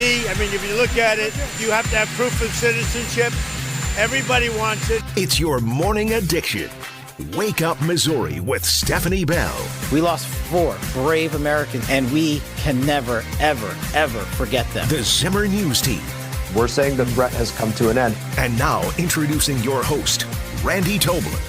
I mean, if you look at it, you have to have proof of citizenship. Everybody wants it. It's your morning addiction. Wake Up Missouri with Stephanie Bell. We lost 4 brave Americans, and we can never, ever, ever forget them. The Zimmer News Team. We're saying the threat has come to an end. And now, introducing your host, Randy Tobler.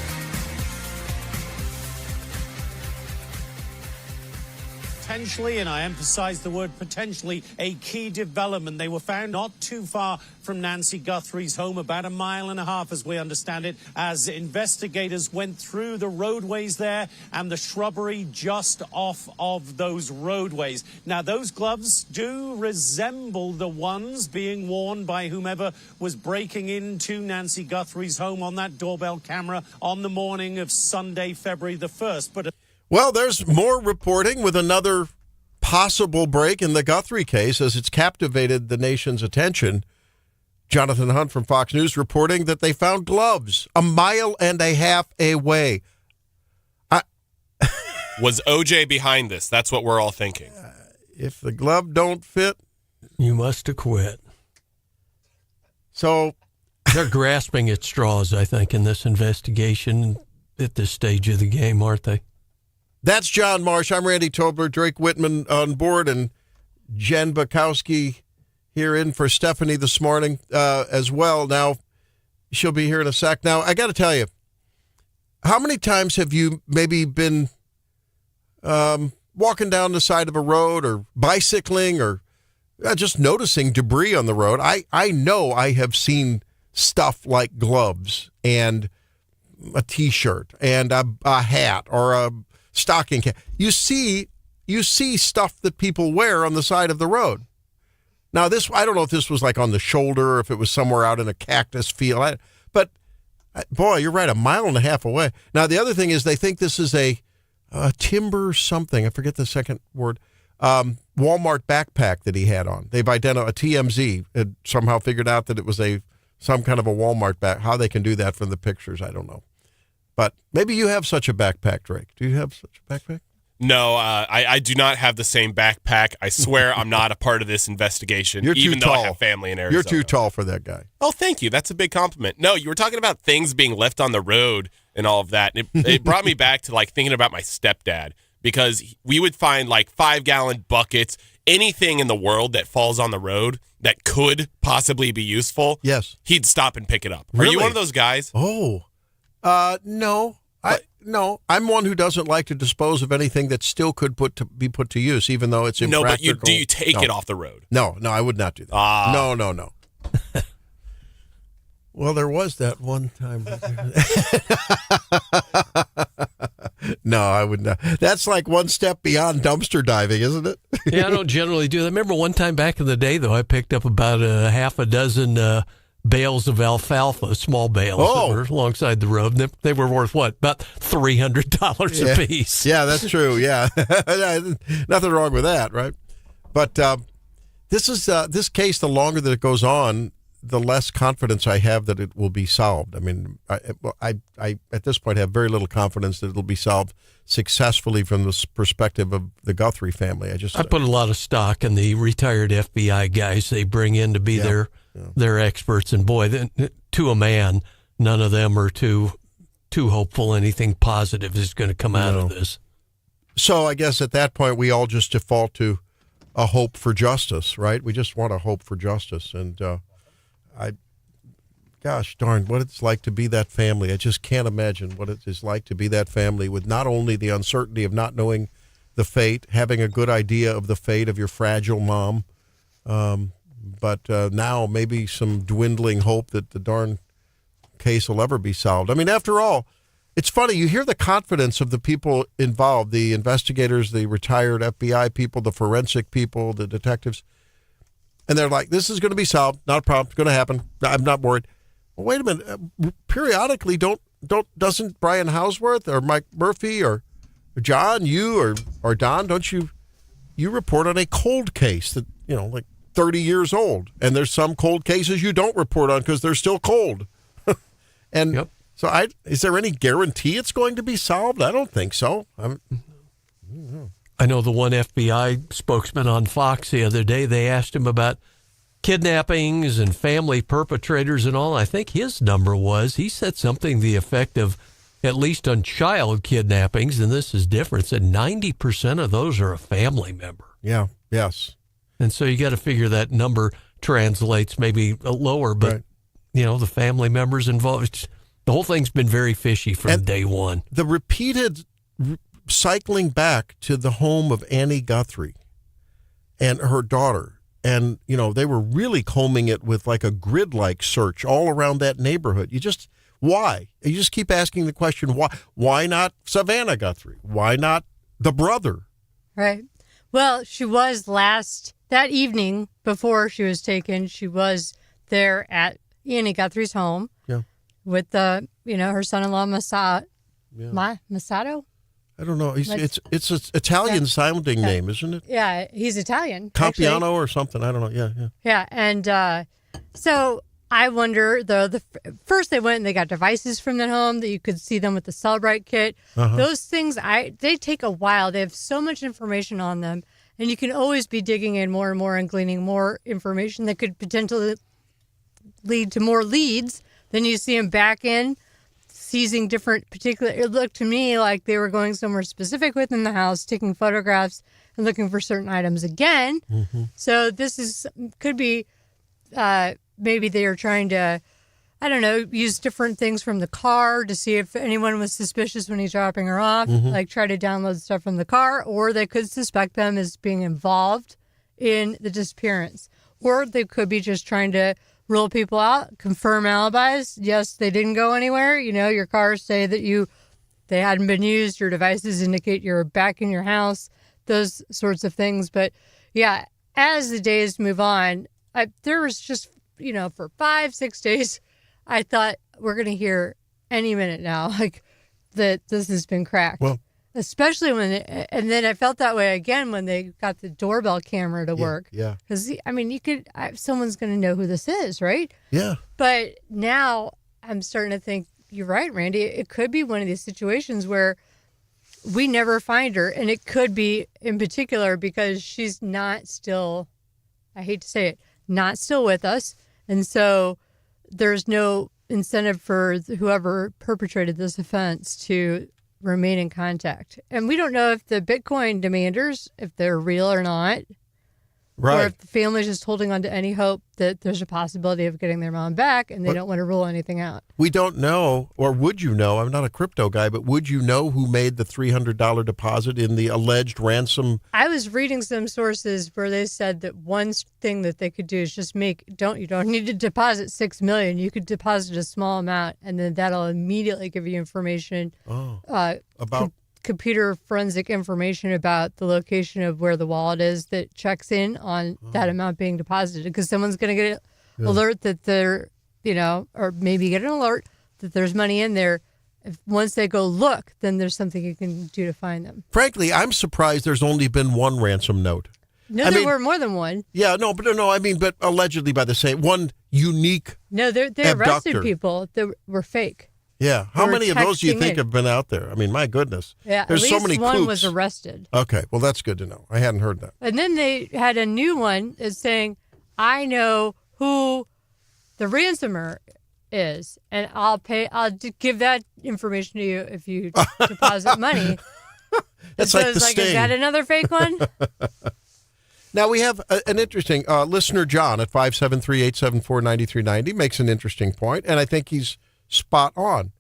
Potentially, and I emphasize the word potentially, a key development. They were found not too far from Nancy Guthrie's home, about 1.5 miles, as we understand it, as investigators went through the roadways there and the shrubbery just off of those roadways. Now, those gloves do resemble the ones being worn by whomever was breaking into Nancy Guthrie's home on that doorbell camera on the morning of Sunday, February the 1st. But well, there's more reporting with another possible break in the Guthrie case as it's captivated the nation's attention. Jonathan Hunt from Fox News reporting that they found gloves 1.5 miles away. Was OJ behind this? That's what we're all thinking. If the glove don't fit, you must have quit. So they're grasping at straws, I think, in this investigation at this stage of the game, aren't they? That's John Marsh. I'm Randy Tobler, Drake Whitman on board, and Jen Bukowski here in for Stephanie this morning as well. Now, she'll be here in a sec. Now, I got to tell you, how many times have you maybe been walking down the side of a road or bicycling or just noticing debris on the road? I know I have seen stuff like gloves and a T-shirt and a hat or a stocking cap. You see stuff that people wear on the side of the road. Now, this, I don't know if this was like on the shoulder or if it was somewhere out in a cactus field, but boy, you're right, 1.5 miles away. Now, the other thing is they think this is a timber something. I forget the second word. Walmart backpack that he had on. They've identified a TMZ. Had somehow figured out that it was some kind of a Walmart back. How they can do that from the pictures, I don't know. But maybe you have such a backpack, Drake. Do you have such a backpack? No, I do not have the same backpack. I swear I'm not a part of this investigation, even though I have family in Arizona. You're too tall for that guy. Oh, thank you. That's a big compliment. No, you were talking about things being left on the road and all of that. It brought me back to like thinking about my stepdad, because we would find like 5-gallon buckets, anything in the world that falls on the road that could possibly be useful. Yes. He'd stop and pick it up. Really? Are you one of those guys? Oh. No. No, I'm one who doesn't like to dispose of anything that still could be put to use, even though it's impractical. No, but do you take it off the road? No, I would not do that. No. Well, there was that one time. No, I would not. That's like one step beyond dumpster diving, isn't it? Yeah, I don't generally do that. I remember one time back in the day, though, I picked up about half a dozen bales of alfalfa, small bales that were alongside the road. They were worth, what, about $300 a piece. Yeah, that's true, yeah. Nothing wrong with that, right? But this case, the longer that it goes on, the less confidence I have that it will be solved. I mean, I at this point have very little confidence that it'll be solved successfully from the perspective of the Guthrie family. I put a lot of stock in the retired FBI guys they bring in to be their experts, and boy, to a man, none of them are too hopeful anything positive is going to come out of this. So I guess at that point we all just default to a hope for justice, right? We just want a hope for justice, and gosh darn, what it's like to be that family. I just can't imagine what it is like to be that family with not only the uncertainty of not knowing the fate, having a good idea of the fate of your fragile mom, but now maybe some dwindling hope that the darn case will ever be solved. I mean, after all, it's funny. You hear the confidence of the people involved, the investigators, the retired FBI people, the forensic people, the detectives, and they're like, this is going to be solved. Not a problem. It's going to happen. I'm not worried. Well, wait a minute. Periodically, doesn't Brian Hauswirth or Mike Murphy or John, you or Don, don't you report on a cold case that, like 30 years old, and there's some cold cases you don't report on because they're still cold. And so is there any guarantee it's going to be solved? I don't think so. I know the one FBI spokesman on Fox the other day, they asked him about kidnappings and family perpetrators and all. I think his number was, he said something to the effect of, at least on child kidnappings, and this is different, said 90% of those are a family member. Yeah, yes. And so you got to figure that number translates maybe lower, but, Right. The family members involved, the whole thing's been very fishy from day one. The repeated cycling back to the home of Annie Guthrie and her daughter, and, they were really combing it with like a grid-like search all around that neighborhood. Why? You just keep asking the question, why? Why not Savannah Guthrie? Why not the brother? Right. Well, she was that evening before she was taken, she was there at Annie Guthrie's home with her son-in-law, Masato. I don't know. It's an Italian sounding name, isn't it? Yeah, he's Italian. Campiano actually. or something. I don't know. Yeah. Yeah, and so I wonder, though, first they went and they got devices from that home that you could see them with the Cellbrite kit. Uh-huh. Those things, they take a while. They have so much information on them, and you can always be digging in more and more and gleaning more information that could potentially lead to more leads. Then you see them back in, seizing different particular. It looked to me like they were going somewhere specific within the house, taking photographs and looking for certain items again. Mm-hmm. So this could be maybe they are trying to, I don't know, use different things from the car to see if anyone was suspicious when he's dropping her off, like try to download stuff from the car, or they could suspect them as being involved in the disappearance. Or they could be just trying to rule people out, confirm alibis. Yes, they didn't go anywhere. Your cars say that they hadn't been used. Your devices indicate you're back in your house, those sorts of things. But yeah, as the days move on, there was just, for 5-6 days, I thought we're going to hear any minute now, like that this has been cracked. Well, especially and then I felt that way again when they got the doorbell camera to work. Yeah. Because, someone's going to know who this is, right? Yeah. But now I'm starting to think, you're right, Randy. It could be one of these situations where we never find her. And it could be in particular because she's not still, I hate to say it, not still with us. And so there's no incentive for whoever perpetrated this offense to remain in contact. And we don't know if the Bitcoin demanders, if they're real or not. Right. Or if the family's just holding on to any hope that there's a possibility of getting their mom back and they don't want to rule anything out. We don't know, or would you know? I'm not a crypto guy, but would you know who made the $300 deposit in the alleged ransom? I was reading some sources where they said that one thing that they could do is just you don't need to deposit $6 million. You could deposit a small amount, and then that'll immediately give you information About computer forensic information about the location of where the wallet is that checks in on that amount being deposited, because someone's going to get an alert that they're, or maybe get an alert that there's money in there. Once they go look, then there's something you can do to find them. Frankly, I'm surprised there's only been one ransom note. No, there were more than one. Yeah, but allegedly by the same one unique. No, they arrested people that were fake. Yeah. How many of those do you think in. have been out there? I mean, my goodness. Yeah, there's at so least many one kooks. was arrested. Okay, well, that's good to know. I hadn't heard that. And then they had a new one that's saying, I know who the ransomer is, and I'll give that information to you if you deposit money. That's so like it's the like, sting. is that another fake one? Now, we have an interesting listener, John, at 573-874-9390, makes an interesting point, and I think he's spot on.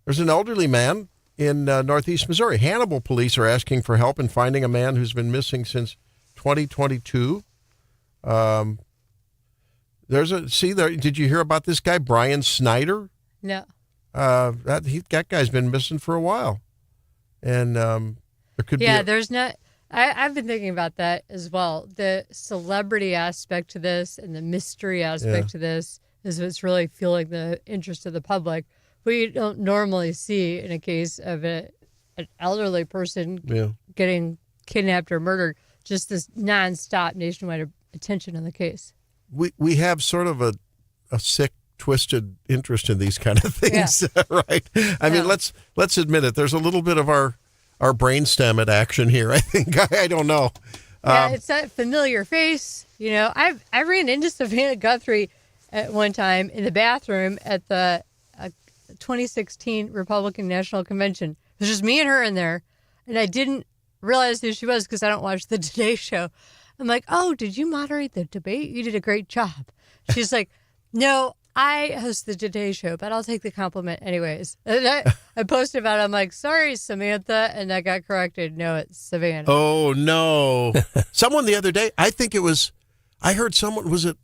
There's an elderly man in northeast Missouri. Hannibal police are asking for help in finding a man who's been missing since 2022. Did you hear about this guy, Brian Snyder? No. That guy's been missing for a while. And there could be... there's not... I've been thinking about that as well. The celebrity aspect to this and the mystery aspect to this is what's really fueling the interest of the public. We don't normally see in a case of an elderly person getting kidnapped or murdered, just this nonstop nationwide attention on the case. We have sort of a sick, twisted interest in these kind of things, right? I mean, let's admit it. There's a little bit of our brainstem at action here, I think. I don't know. Yeah, it's that familiar face. You know, I ran into Savannah Guthrie at one time in the bathroom at the 2016 Republican National Convention. It was just me and her in there, and I didn't realize who she was because I don't watch the Today Show. I'm like, oh, did you moderate the debate? You did a great job. She's like, no, I host the Today Show, but I'll take the compliment anyways. And I posted about it. I'm like, sorry, Samantha. And I got corrected. No, it's Savannah. Oh, no. Someone the other day, I heard someone, was it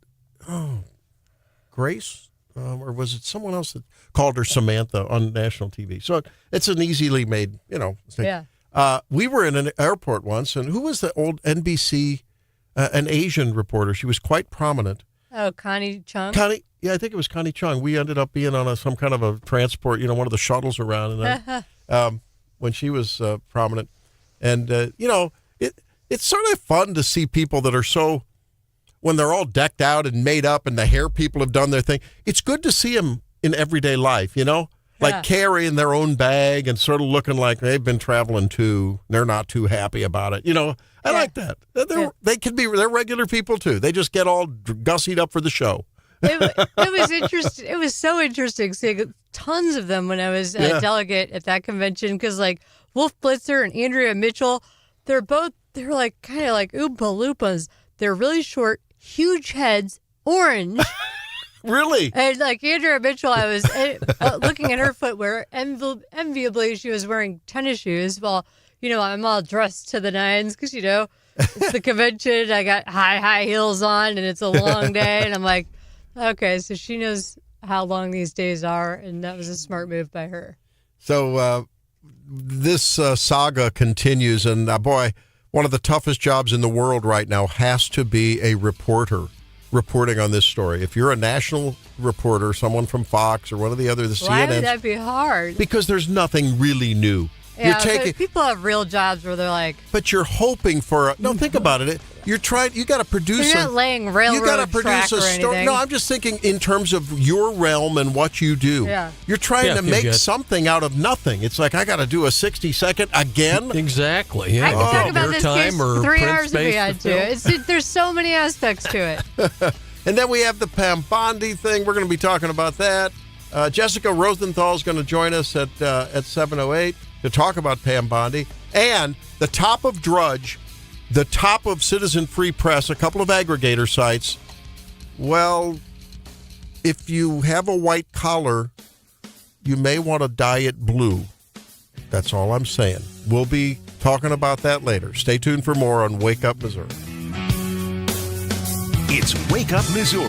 Grace? Or was it someone else that called her Samantha on national TV? So it's an easily made, thing. Yeah. We were in an airport once, and who was the old NBC, an Asian reporter? She was quite prominent. Oh, Connie Chung? Yeah, I think it was Connie Chung. We ended up being on some kind of a transport, one of the shuttles around, and when she was prominent. And, it's sort of fun to see people that are so, when they're all decked out and made up and the hair people have done their thing. It's good to see them in everyday life, like carrying their own bag and sort of looking like they've been traveling too. They're not too happy about it. I like that. They're regular people too. They just get all gussied up for the show. It was interesting. It was so interesting seeing tons of them when I was a delegate at that convention because like Wolf Blitzer and Andrea Mitchell, they're like kind of like Oompa Loompas. They're really short, huge heads, orange. Really? And like Andrea Mitchell, I was looking at her footwear. Enviably, she was wearing tennis shoes. Well, I'm all dressed to the nines because, it's the convention. I got high heels on and it's a long day. And I'm like, okay, so she knows how long these days are. And that was a smart move by her. So this saga continues. And boy, one of the toughest jobs in the world right now has to be a reporter reporting on this story. If you're a national reporter, someone from Fox or one of the other, Why CNN, would that be hard? Because there's nothing really new. Yeah, but people have real jobs where they're like, but you're hoping for think about it. You're trying. You got to produce. You're not laying railroad track or anything. No, I'm just thinking in terms of your realm and what you do. Yeah. You're trying to make something out of nothing. It's like I got to do a 60-second again. Exactly. Yeah. I can talk about this case for 3 hours if we had to. There's so many aspects to it. And then we have the Pam Bondi thing. We're going to be talking about that. Jessica Rosenthal is going to join us at 7:08 to talk about Pam Bondi. And the top of Drudge, the top of Citizen Free Press, a couple of aggregator sites. Well, if you have a white collar, you may want to dye it blue. That's all I'm saying. We'll be talking about that later. Stay tuned for more on Wake Up Missouri. It's Wake Up Missouri.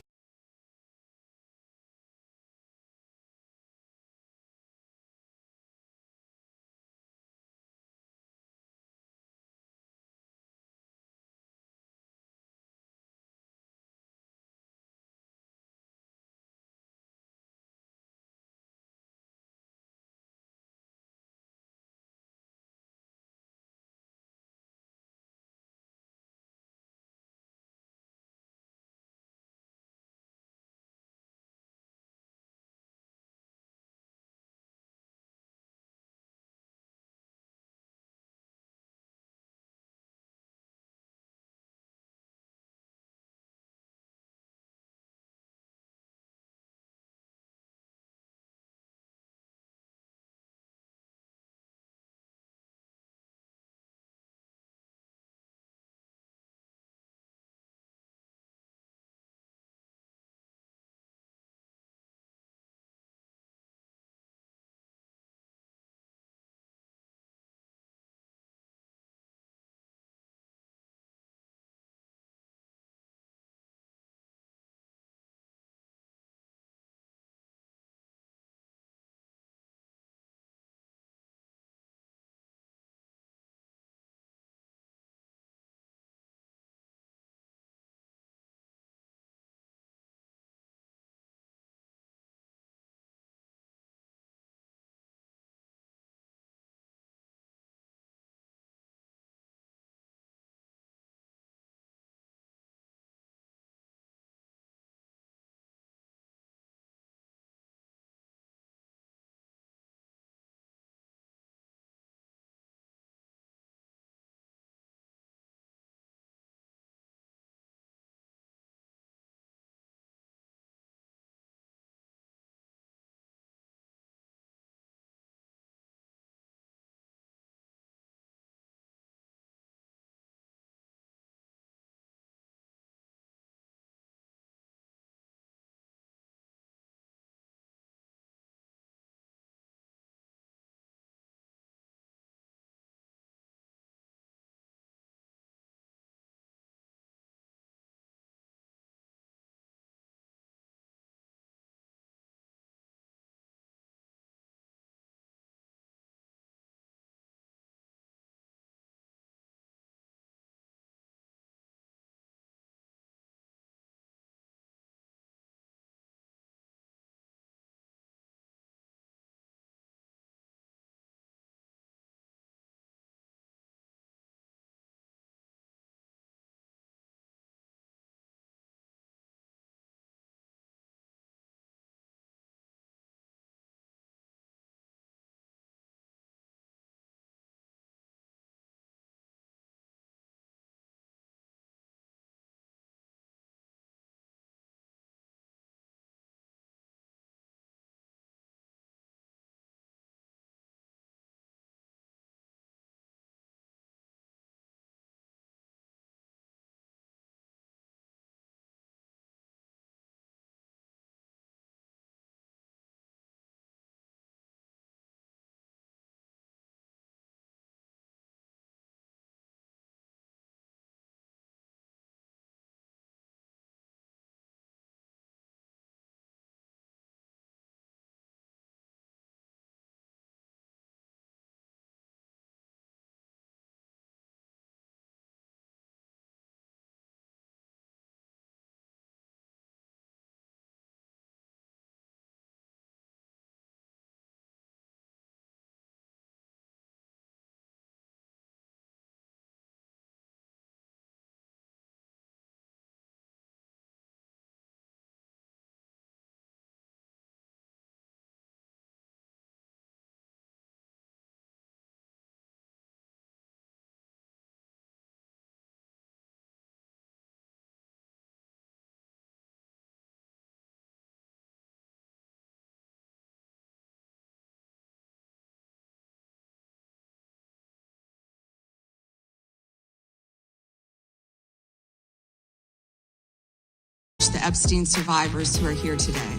the Epstein survivors who are here today.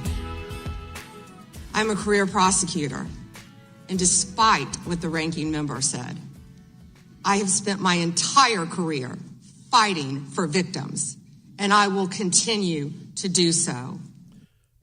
I'm a career prosecutor, and despite what the ranking member said, I have spent my entire career fighting for victims, and I will continue to do so.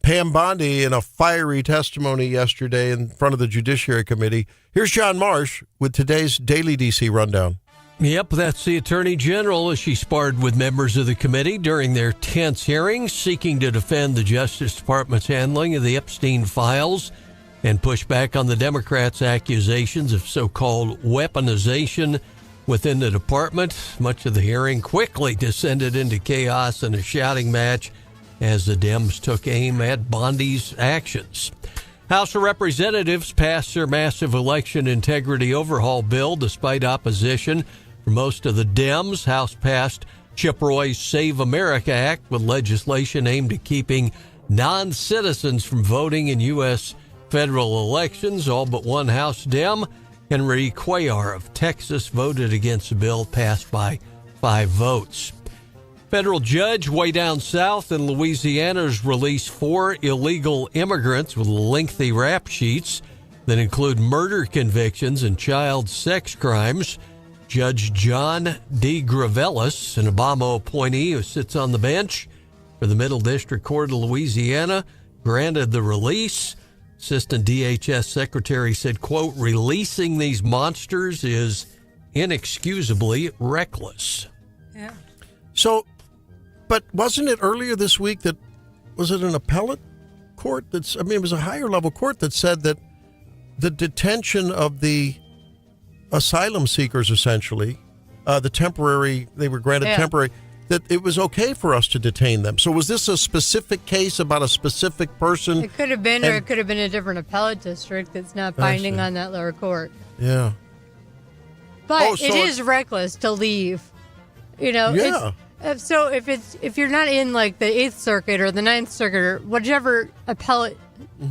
Pam Bondi in a fiery testimony yesterday in front of the Judiciary Committee. Here's John Marsh with today's Daily DC Rundown. Yep, that's the Attorney General as she sparred with members of the committee during their tense hearings, seeking to defend the Justice Department's handling of the Epstein files and push back on the Democrats' accusations of so-called weaponization within the department. Much of the hearing quickly descended into chaos and a shouting match as the Dems took aim at Bondi's actions. House of Representatives passed their massive election integrity overhaul bill despite opposition from most of the Dems. House passed Chip Roy's Save America Act with legislation aimed at keeping non-citizens from voting in U.S. federal elections. All but one House Dem, Henry Cuellar of Texas, voted against the bill, passed by 5 votes. Federal judge way down south in Louisiana has released 4 illegal immigrants with lengthy rap sheets that include murder convictions and child sex crimes. Judge John D. Gravelis, an Obama appointee who sits on the bench for the Middle District Court of Louisiana, granted the release. Assistant DHS Secretary said, quote, releasing these monsters is inexcusably reckless. Yeah. So, but wasn't it earlier this week that, was it an appellate court that's, I mean, it was a higher level court that said that the detention of the asylum seekers, essentially, the temporary, they were granted temporary, that it was okay for us to detain them. So was this a specific case about a specific person? It could have been, or it could have been a different appellate district that's not binding on that lower court. Yeah. But so it is reckless to leave. You know, yeah. So if you're not in like the 8th Circuit or the 9th Circuit or whichever appellate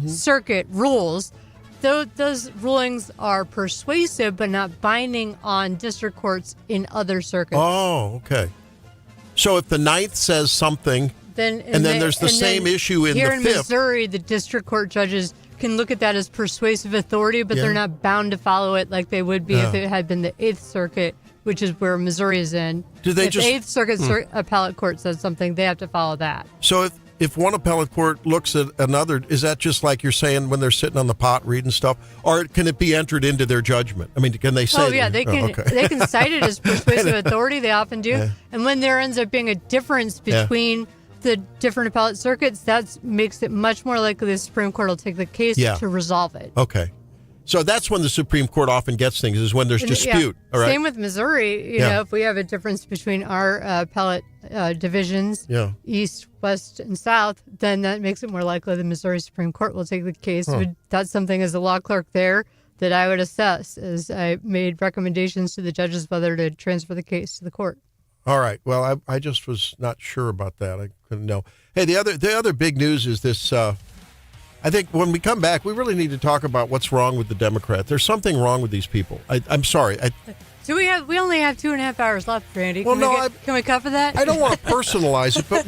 circuit rules, those rulings are persuasive but not binding on district courts in other circuits. Oh, okay. So if the 9th says something, then there's the same issue in the 5th. Here in Missouri, the district court judges can look at that as persuasive authority, but they're not bound to follow it like they would be if it had been the 8th Circuit, which is where Missouri is in. Do they if the 8th Circuit appellate court says something, they have to follow that. So if one appellate court looks at another, is that just like you're saying when they're sitting on the pot reading stuff? Or can it be entered into their judgment? I mean, can they say... Oh, yeah, they can they can cite it as persuasive authority. They often do. Yeah. And when there ends up being a difference between the different appellate circuits, that makes it much more likely the Supreme Court will take the case to resolve it. Okay. So that's when the Supreme Court often gets things, is when there's dispute. All right? Same with Missouri. You know, if we have a difference between our appellate divisions, East, West, and South, then that makes it more likely the Missouri Supreme Court will take the case. That's something as a law clerk there that I would assess as I made recommendations to the judges whether to transfer the case to the court. All right. Well, I just was not sure about that. I couldn't know. Hey, the other big news is this. I think when we come back, we really need to talk about what's wrong with the Democrats. There's something wrong with these people. I'm sorry. So we only have 2.5 hours left, Randy. Well, can we cover that? I don't want to personalize it, but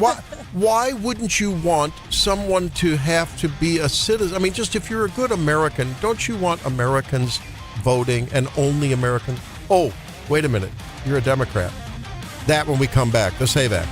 why wouldn't you want someone to have to be a citizen? I mean, just if you're a good American, don't you want Americans voting and only Americans? Oh, wait a minute. You're a Democrat. That when we come back. The Save Act.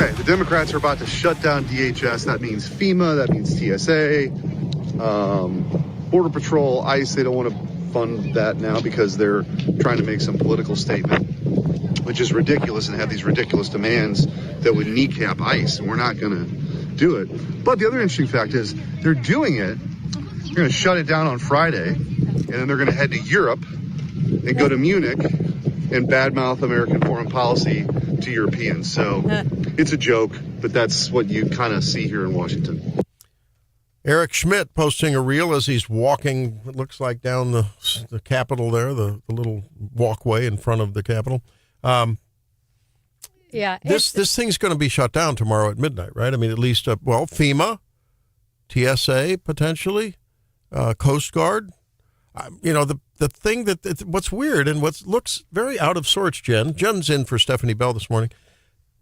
Okay, the Democrats are about to shut down DHS. That means FEMA, that means TSA, Border Patrol, ICE. They don't want to fund that now because they're trying to make some political statement, which is ridiculous, and have these ridiculous demands that would kneecap ICE, and we're not going to do it. But the other interesting fact is they're doing it. They're going to shut it down on Friday, and then they're going to head to Europe and go to Munich and badmouth American foreign policy to Europeans. So it's a joke, but that's what you kind of see here in Washington. Eric Schmidt posting a reel as he's walking, it looks like, down the Capitol there, the little walkway in front of the Capitol. This thing's going to be shut down tomorrow at midnight, right? I mean, at least, FEMA, TSA, potentially, Coast Guard. The thing what's weird and what looks very out of sorts, Jen's in for Stephanie Bell this morning,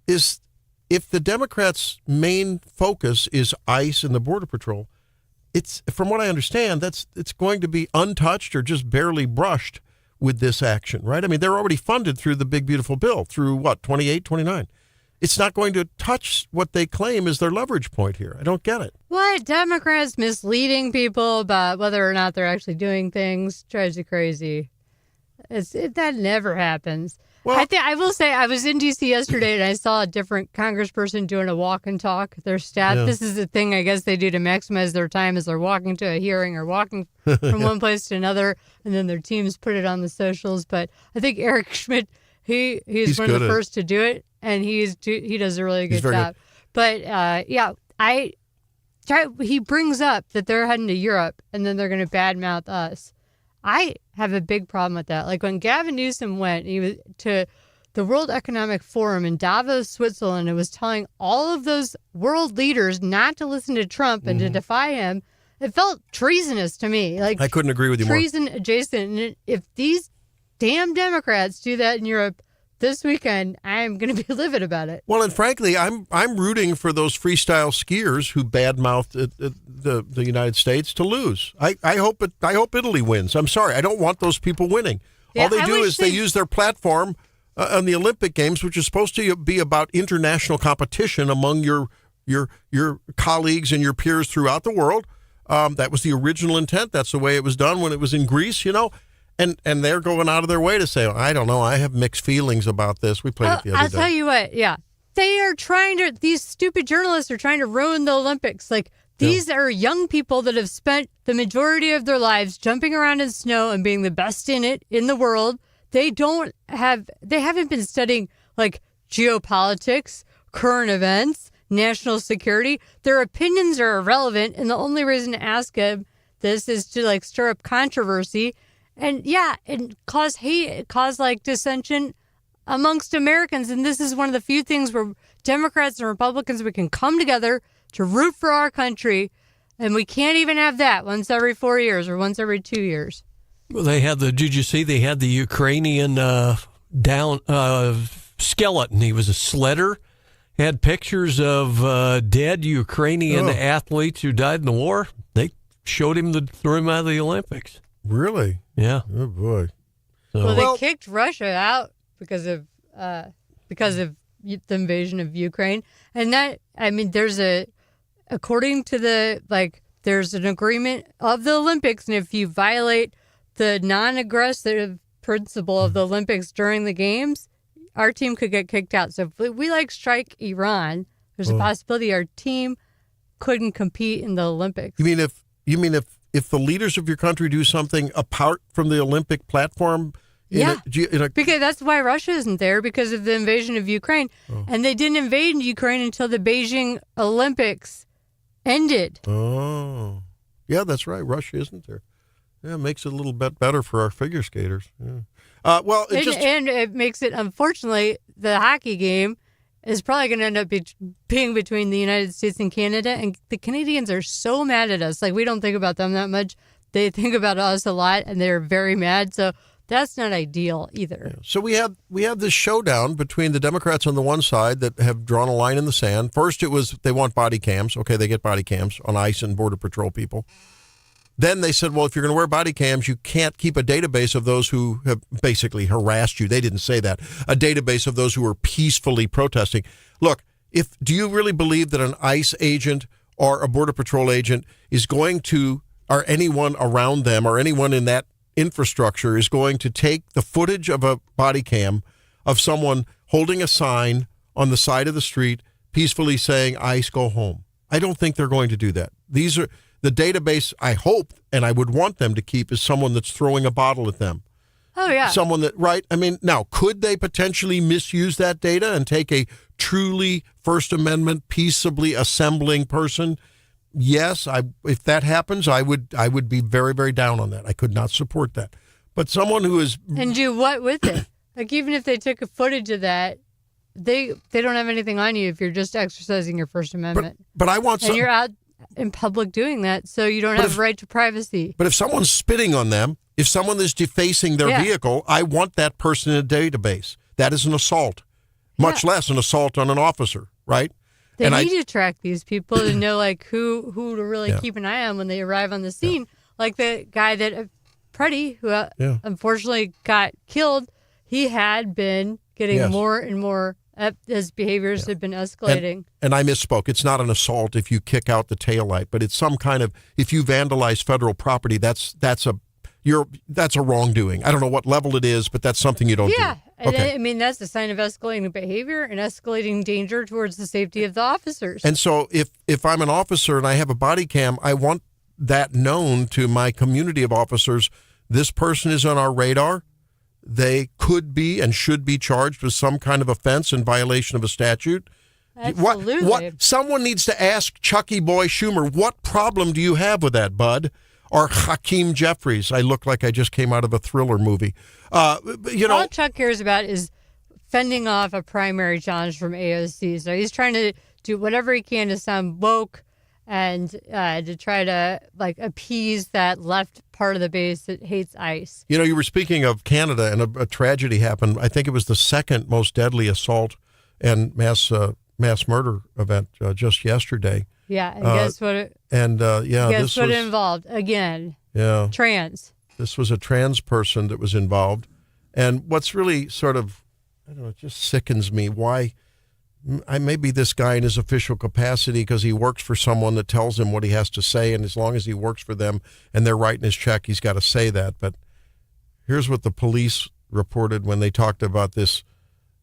is if the Democrats' main focus is ICE and the Border Patrol, it's, from what I understand, it's going to be untouched or just barely brushed with this action, right? I mean, they're already funded through the big, beautiful bill through 28, 29. It's not going to touch what they claim is their leverage point here. I don't get it. What? Democrats misleading people about whether or not they're actually doing things drives you crazy. That never happens. Well, I will say I was in D.C. yesterday and I saw a different congressperson doing a walk and talk. Their staff, This is the thing I guess they do to maximize their time as they're walking to a hearing or walking from one place to another, and then their teams put it on the socials. But I think Eric Schmidt, he's one of the first to do it, and he does a really good job. But he brings up that they're heading to Europe and then they're going to badmouth us. I have a big problem with that. Like when Gavin Newsom went, he was to the World Economic Forum in Davos, Switzerland, and was telling all of those world leaders not to listen to Trump and to defy him. It felt treasonous to me. Like I couldn't agree with you more. Treason adjacent. And if these damn Democrats do that in Europe this weekend, I'm going to be livid about it. Well, and frankly, I'm rooting for those freestyle skiers who badmouthed the United States to lose. I hope Italy wins. I'm sorry, I don't want those people winning. Yeah, all they do is they use their platform on the Olympic Games, which is supposed to be about international competition among your colleagues and your peers throughout the world. That was the original intent. That's the way it was done when it was in Greece, And they're going out of their way to say, I don't know, I have mixed feelings about this. We played it the other day. I'll tell you what, they are these stupid journalists are trying to ruin the Olympics. Like, these are young people that have spent the majority of their lives jumping around in snow and being the best in it in the world. They haven't been studying, like, geopolitics, current events, national security. Their opinions are irrelevant, and the only reason to ask them this is to, like, stir up controversy. And cause hate, cause like dissension amongst Americans. And this is one of the few things where Democrats and Republicans, we can come together to root for our country. And we can't even have that once every 4 years or once every 2 years. Well, did you see they had the Ukrainian skeleton? He was a sledder. Had pictures of dead Ukrainian athletes who died in the war. They showed him threw him out of the Olympics. Really? Yeah. Oh boy. So, they kicked Russia out because of the invasion of Ukraine, and according to there's an agreement of the Olympics, and if you violate the non-aggressive principle of the Olympics during the games, our team could get kicked out. So if we strike Iran, there's a possibility our team couldn't compete in the Olympics. You mean if the leaders of your country do something apart from the Olympic platform? Because that's why Russia isn't there, because of the invasion of Ukraine. And they didn't invade Ukraine until the Beijing Olympics ended. Oh. Yeah, that's right. Russia isn't there. Yeah, it makes it a little bit better for our figure skaters. Yeah. And it makes it, unfortunately, the hockey game is probably going to end up being between the United States and Canada. And the Canadians are so mad at us. Like, we don't think about them that much. They think about us a lot, and they're very mad. So that's not ideal either. Yeah. So we have this showdown between the Democrats on the one side that have drawn a line in the sand. First, it was they want body cams. Okay, they get body cams on ICE and Border Patrol people. Then they said, well, if you're going to wear body cams, you can't keep a database of those who have basically harassed you. They didn't say that. A database of those who are peacefully protesting. Look, do you really believe that an ICE agent or a Border Patrol agent is going to, or anyone around them or anyone in that infrastructure is going to take the footage of a body cam of someone holding a sign on the side of the street peacefully saying, ICE, go home? I don't think they're going to do that. These are the database I hope and I would want them to keep is someone that's throwing a bottle at them. Oh, yeah. Someone that, right? I mean, now, could they potentially misuse that data and take a truly First Amendment, peaceably assembling person? Yes, if that happens, I would be very, very down on that. I could not support that. But someone who is... And do what with it? Like, even if they took a footage of that, they don't have anything on you if you're just exercising your First Amendment. But I want some... And you're out in public doing that, so you don't have a right to privacy. But if someone's spitting on them, if someone is defacing their vehicle, I want that person in a database. That is an assault, much less an assault on an officer, right? They need to track these people to know like who to really keep an eye on when they arrive on the scene. Like the guy that Preddy, who unfortunately got killed, he had been getting more and more. His behaviors have been escalating. And I misspoke. It's not an assault if you kick out the taillight, but it's some kind of, if you vandalize federal property, that's a wrongdoing. I don't know what level it is, but that's something you don't do. Yeah. I mean, that's a sign of escalating behavior and escalating danger towards the safety of the officers. And so if I'm an officer and I have a body cam, I want that known to my community of officers. This person is on our radar. They could be and should be charged with some kind of offense in violation of a statute. Absolutely. What someone needs to ask Chucky Boy Schumer, what problem do you have with that, bud? Or Hakeem Jeffries. I look like I just came out of a thriller movie. All Chuck cares about is fending off a primary challenge from AOC. So he's trying to do whatever he can to sound woke and to try to appease that left part of the base that hates ICE. You know, you were speaking of Canada, and a tragedy happened. I think it was the second most deadly assault and mass murder event just yesterday. Yeah, and guess what? Guess what it involved again? Yeah, trans. This was a trans person that was involved, and what's really sort of, I don't know, it just sickens me. Why? Maybe this guy in his official capacity, because he works for someone that tells him what he has to say, and as long as he works for them and they're writing his check, he's got to say that. But here's what the police reported when they talked about this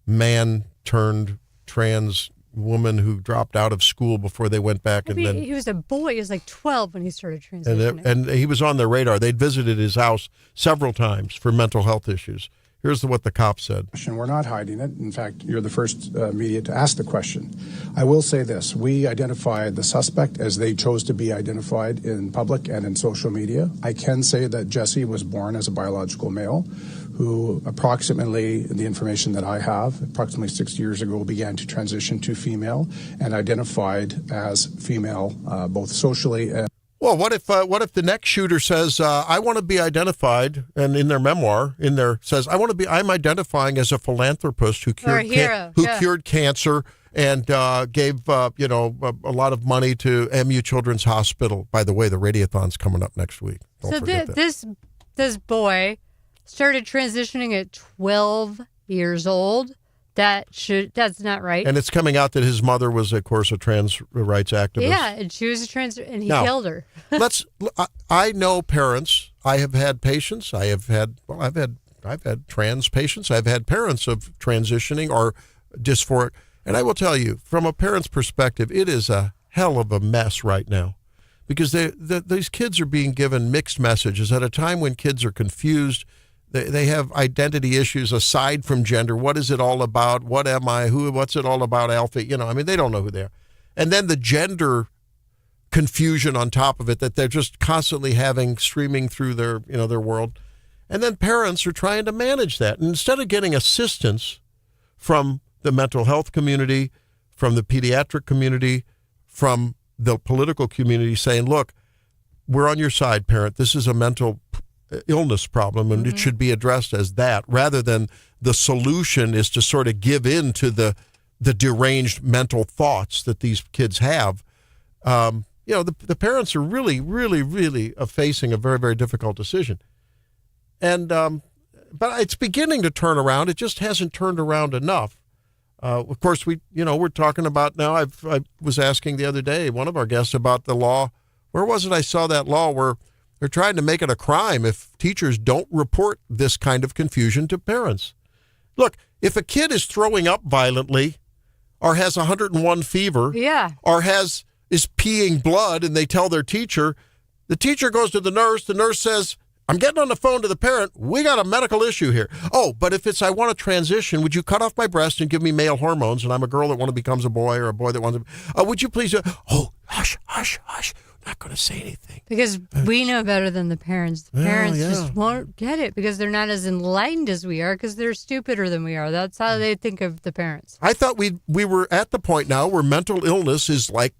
man turned trans woman who dropped out of school before they went back. He was a boy. He was like 12 when he started transitioning. And he was on their radar. They'd visited his house several times for mental health issues. Here's what the cop said. We're not hiding it. In fact, you're the first media to ask the question. I will say this. We identified the suspect as they chose to be identified in public and in social media. I can say that Jesse was born as a biological male who approximately, the information that I have, approximately 6 years ago began to transition to female and identified as female both socially and... Well, what if the next shooter says, I want to be identified, and in their memoir, says, I'm identifying as a philanthropist who cured cancer and gave, a lot of money to MU Children's Hospital. By the way, the Radiothon's coming up next week. Don't forget that. This boy started transitioning at 12 years old. That's not right. And it's coming out that his mother was, of course, a trans rights activist. Yeah, and she was a trans, and he killed her. I know parents. I have had patients. I've had trans patients. I've had parents of transitioning or dysphoric. And I will tell you, from a parent's perspective, it is a hell of a mess right now, because these kids are being given mixed messages at a time when kids are confused. They have identity issues aside from gender. What is it all about? What am I? What's it all about? Alpha? They don't know who they are. And then the gender confusion on top of it that they're just constantly having streaming through their world. And then parents are trying to manage that. And instead of getting assistance from the mental health community, from the pediatric community, from the political community saying, look, we're on your side, parent. This is a mental illness problem, and it should be addressed as that, rather than the solution is to sort of give in to the deranged mental thoughts that these kids have. The parents are really, really, really facing a very, very difficult decision. And but it's beginning to turn around. It just hasn't turned around enough. Of course, we're talking about now. I was asking the other day one of our guests about the law. Where was it? I saw that law where they're trying to make it a crime if teachers don't report this kind of confusion to parents. Look, if a kid is throwing up violently, or has 101 fever, or is peeing blood, and they tell their teacher, the teacher goes to the nurse says, I'm getting on the phone to the parent. We got a medical issue here. Oh, but if it's I want to transition, would you cut off my breast and give me male hormones? And I'm a girl that wants to become a boy or a boy that wants to. Would you please? Hush. Not going to say anything. Because we know better than the parents. The parents just won't get it because they're not as enlightened as we are because they're stupider than we are. That's how they think of the parents. I thought we were at the point now where mental illness is like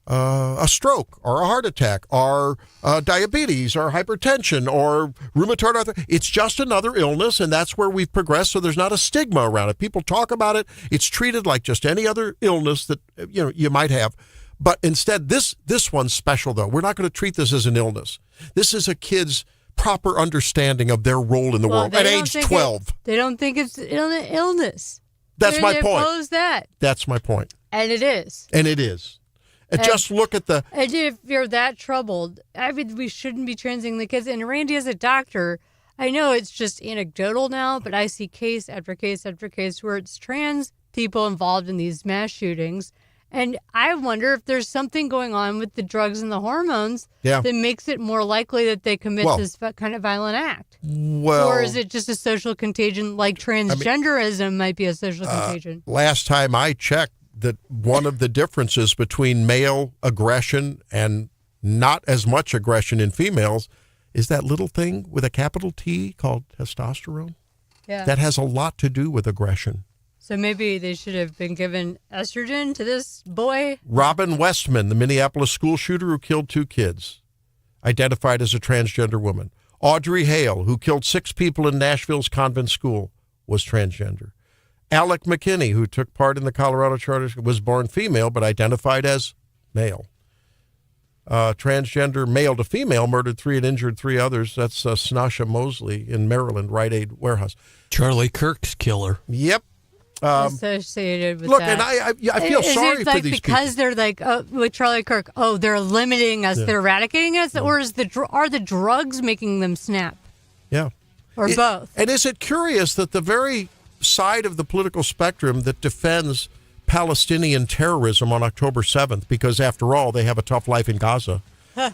a stroke or a heart attack or diabetes or hypertension or rheumatoid arthritis. It's just another illness, and that's where we've progressed, so there's not a stigma around it. People talk about it. It's treated like just any other illness that you might have. But instead, this one's special, though. We're not going to treat this as an illness. This is a kid's proper understanding of their role in the world at age 12. They don't think it's an illness. That's my point. They oppose that. That's my point. And it is. And it is. And just look at the... And if you're that troubled, I mean, we shouldn't be transing the kids. And Randy, as a doctor, I know it's just anecdotal now, but I see case after case after case where it's trans people involved in these mass shootings. And I wonder if there's something going on with the drugs and the hormones that makes it more likely that they commit this kind of violent act. Or is it just a social contagion like transgenderism might be a social contagion? Last time I checked, that one of the differences between male aggression and not as much aggression in females is that little thing with a capital T called testosterone. Yeah. That has a lot to do with aggression. So maybe they should have been given estrogen to this boy. Robin Westman, the Minneapolis school shooter who killed 2 kids, identified as a transgender woman. Audrey Hale, who killed 6 people in Nashville's convent school, was transgender. Alec McKinney, who took part in the Colorado Charter, was born female but identified as male. Transgender male to female murdered 3 and injured 3 others. That's Snasha Mosley in Maryland, Rite Aid warehouse. Charlie Kirk's killer. Yep. Associated with look, that. And I feel sorry for these people. Because they're like, with Charlie Kirk, they're limiting us, they're eradicating us, or are the drugs making them snap? Yeah. Or both? And is it curious that the very side of the political spectrum that defends Palestinian terrorism on October 7th, because after all, they have a tough life in Gaza,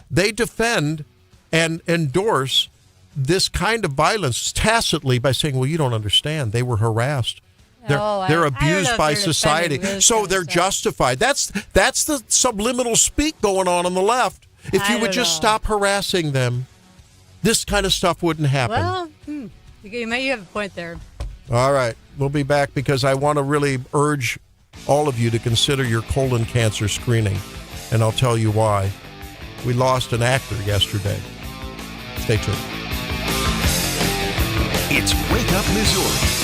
they defend and endorse this kind of violence tacitly by saying, well, you don't understand. They were harassed. They're abused by society, so they're justified. That's the subliminal speak going on the left. If you would just stop harassing them, this kind of stuff wouldn't happen. Well, you have a point there. All right, we'll be back because I want to really urge all of you to consider your colon cancer screening, and I'll tell you why. We lost an actor yesterday. Stay tuned. It's Wake Up Missouri.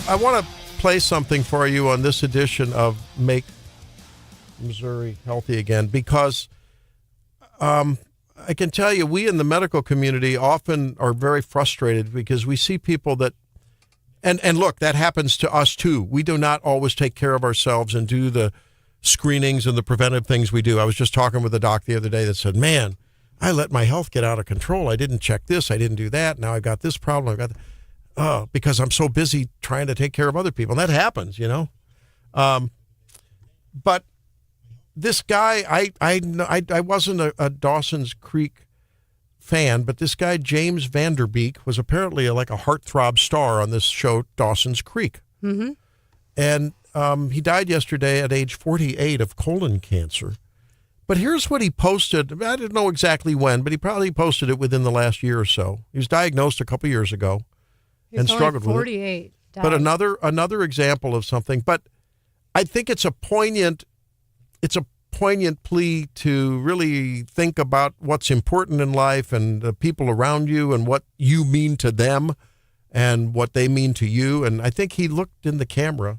I want to play something for you on this edition of Make Missouri Healthy Again, because I can tell you, we in the medical community often are very frustrated because we see people that, and look, that happens to us too. We do not always take care of ourselves and do the screenings and the preventive things we do. I was just talking with a doc the other day that said, man, I let my health get out of control. I didn't check this. I didn't do that. Now I've got this problem. I've got because I'm so busy trying to take care of other people. And that happens, you know. But this guy, I wasn't a Dawson's Creek fan, but this guy, James Vanderbeek, was apparently like a heartthrob star on this show, Dawson's Creek. Mm-hmm. And he died yesterday at age 48 of colon cancer. But here's what he posted. I don't know exactly when, but he probably posted it within the last year or so. He was diagnosed a couple years ago and struggled with it. 48. But another example of something. But I think it's a poignant plea to really think about what's important in life and the people around you and what you mean to them and what they mean to you. And I think he looked in the camera,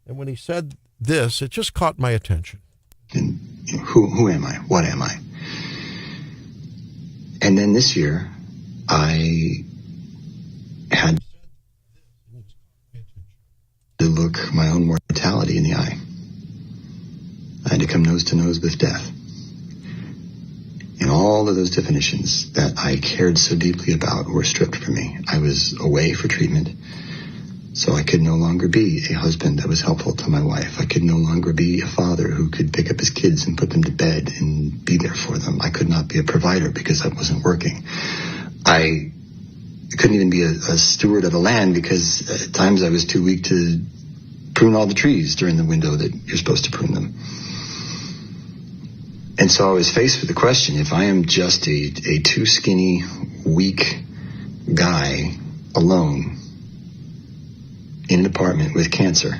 and when he said this, it just caught my attention. And who am I? What am I? And then this year, I had to look my own mortality in the eye. I had to come nose to nose with death. And all of those definitions that I cared so deeply about were stripped from me. I was away for treatment, so I could no longer be a husband that was helpful to my wife. I could no longer be a father who could pick up his kids and put them to bed and be there for them. I could not be a provider because I wasn't working. I couldn't even be a steward of the land because at times I was too weak to prune all the trees during the window that you're supposed to prune them. And so I was faced with the question, if I am just a too skinny, weak guy alone in an apartment with cancer,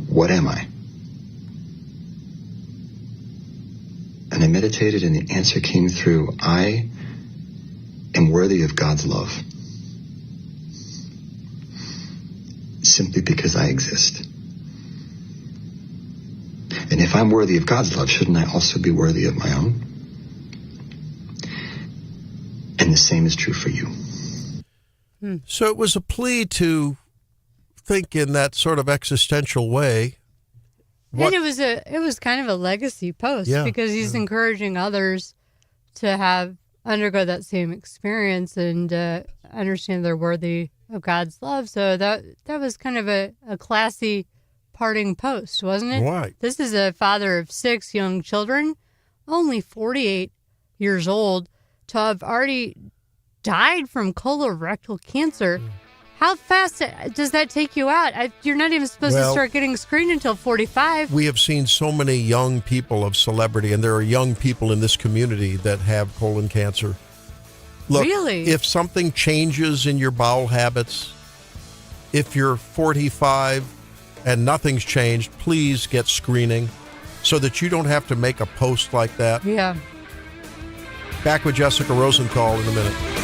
what am I? And I meditated and the answer came through. I am worthy of God's love. Simply because I exist. And if I'm worthy of God's love, shouldn't I also be worthy of my own? And the same is true for you. So it was a plea to think in that sort of existential way. And it was kind of a legacy post because he's encouraging others to undergo that same experience and understand they're worthy of God's love. So that was kind of a classy parting post, wasn't it? Right. This is a father of 6 young children, only 48 years old, to have already died from colorectal cancer. How fast does that take you out? You're not even supposed to start getting screened until 45. We have seen so many young people of celebrity, and there are young people in this community that have colon cancer. Look, really? If something changes in your bowel habits, if you're 45 and nothing's changed, please get screening so that you don't have to make a post like that. Yeah. Back with Jessica Rosenthal in a minute.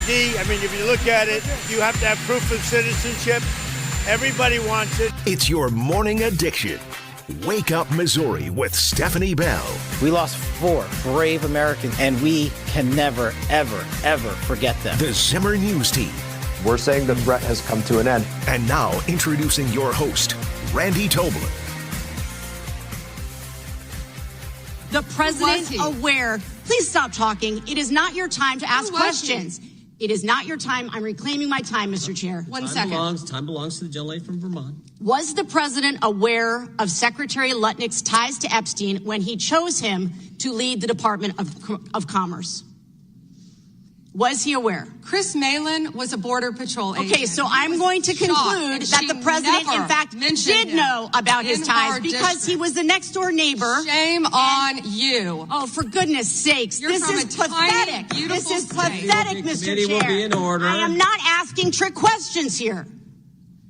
ID. I mean, if you look at it, you have to have proof of citizenship. Everybody wants it. It's your morning addiction. Wake Up Missouri with Stephanie Bell. We lost 4 brave Americans, and we can never, ever, ever forget them. The Zimmer News Team. We're saying the threat has come to an end. And now introducing your host, Randy Tobler. The president aware. Please stop talking. It is not your time to ask questions. It is not your time. I'm reclaiming my time, Mr. Chair. One second. Time belongs to the gentlelady from Vermont. Was the president aware of Secretary Lutnick's ties to Epstein when he chose him to lead the Department of Commerce? Was he aware? Chris Malin was a Border Patrol agent. Okay, so I'm going to conclude that the president, in fact, did know about his ties because he was the next door neighbor. Shame on you. Oh, for goodness sakes. This is pathetic. This is pathetic, Mr. Chair. Will be in order. I am not asking trick questions here.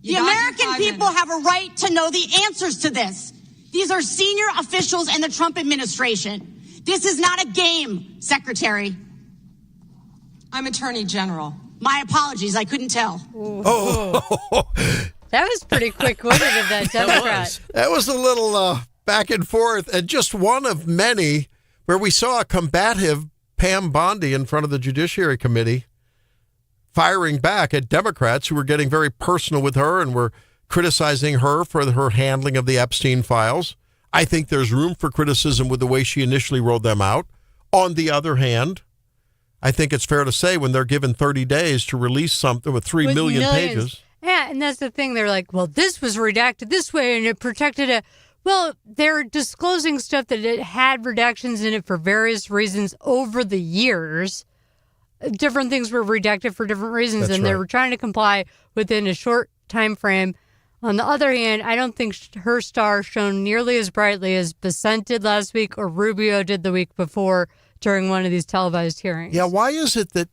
The American people have a right to know the answers to this. These are senior officials in the Trump administration. This is not a game, Secretary. I'm Attorney General. My apologies. I couldn't tell. That was pretty quick-witted of that Democrat. That was a little back and forth, and just one of many where we saw a combative Pam Bondi in front of the Judiciary Committee firing back at Democrats who were getting very personal with her and were criticizing her for her handling of the Epstein files. I think there's room for criticism with the way she initially rolled them out. On the other hand, I think it's fair to say when they're given 30 days to release something with 3 million pages. Yeah, and that's the thing. They're like, well, this was redacted this way and it protected it. Well, they're disclosing stuff that it had redactions in it for various reasons over the years. Different things were redacted for different reasons, That's and right. they were trying to comply within a short time frame. On the other hand, I don't think her star shone nearly as brightly as Bessent did last week or Rubio did the week before during one of these televised hearings. Yeah, why is it that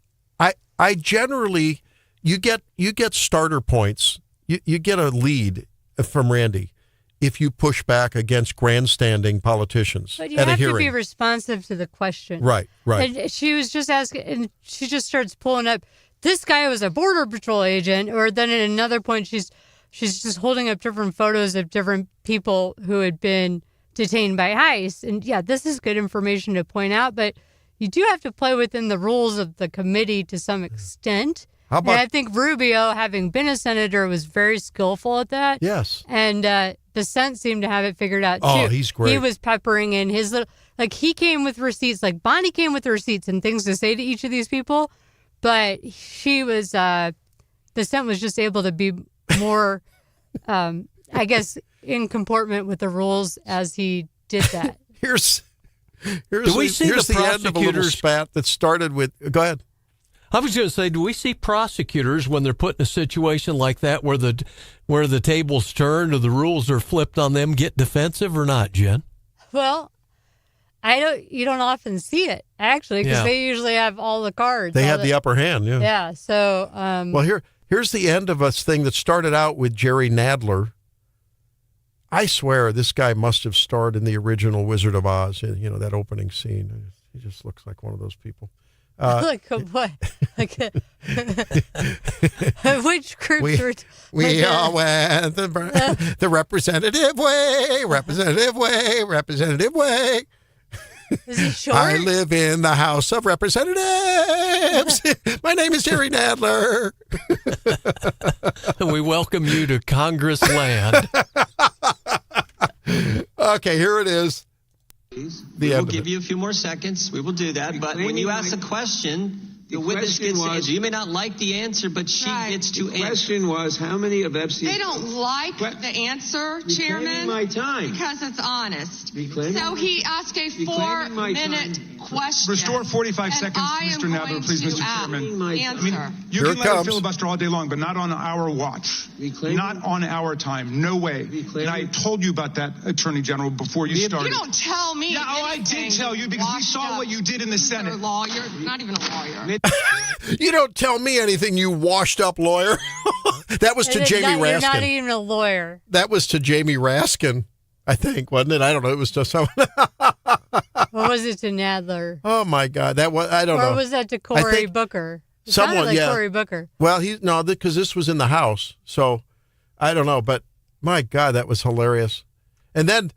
I generally you get starter points, you get a lead from Randy if you push back against grandstanding politicians But you at a have hearing. to be responsive to the question. Right. And she was just asking, and she just starts pulling up, this guy was a Border Patrol agent, or then at another point she's just holding up different photos of different people who had been detained by ICE. And yeah, this is good information to point out, but you do have to play within the rules of the committee to some extent. How about, and I think Rubio, having been a senator, was very skillful at that. Yes. And Bessent seemed to have it figured out, too. Oh, he's great. He was peppering in his little, like, he came with receipts, like Bonnie came with receipts and things to say to each of these people, but she was, Bessent was just able to be more, I guess, in comportment with the rules as he did that. here's Do we see here's the the end of a little prosecutors- spat that started with. Go ahead. I was going to say, do we see prosecutors when they're put in a situation like that where the tables turned or the rules are flipped on them get defensive or not, Jen? Well, you don't often see it, actually, because they usually have all the cards. They had the upper hand, yeah. Yeah, so. Well, here's the end of a thing that started out with Jerry Nadler. I swear this guy must have starred in the original Wizard of Oz, that opening scene. He just looks like one of those people. Like what? Like which groups we all went the representative way. Is he short? I live in the House of Representatives. My name is Jerry Nadler. We welcome you to Congress land. Okay, here it is. We will give you a few more seconds. We will do that. But when you ask a question, the witness gets to answer. You may not like the answer, but she gets to answer. The question was, how many of Epstein... They don't like the answer, Chairman, my time. because it's honest. Reclaiming So he asked a 4-minute question. Restore 45 and seconds, I am Mr. Nadler, going please, to Mr. Chairman. answer. You Here can it let comes. a filibuster all day long, but not on our watch. Not on our time. No way. And I told you about that, Attorney General, before you started. You don't tell me. Yeah, I did tell you because we saw what you did in the Senate. You're a lawyer, not even a lawyer. You don't tell me anything, you washed-up lawyer. That was to Jamie You're not Raskin. even a lawyer. That was to Jamie Raskin, I think, wasn't it? I don't know. It was to someone. Or was it to Nadler? Oh, my God. That was, I don't know. Or was that to Cory Booker? Sounded like Cory Booker. Well, because this was in the house, so I don't know, but my God, that was hilarious. And then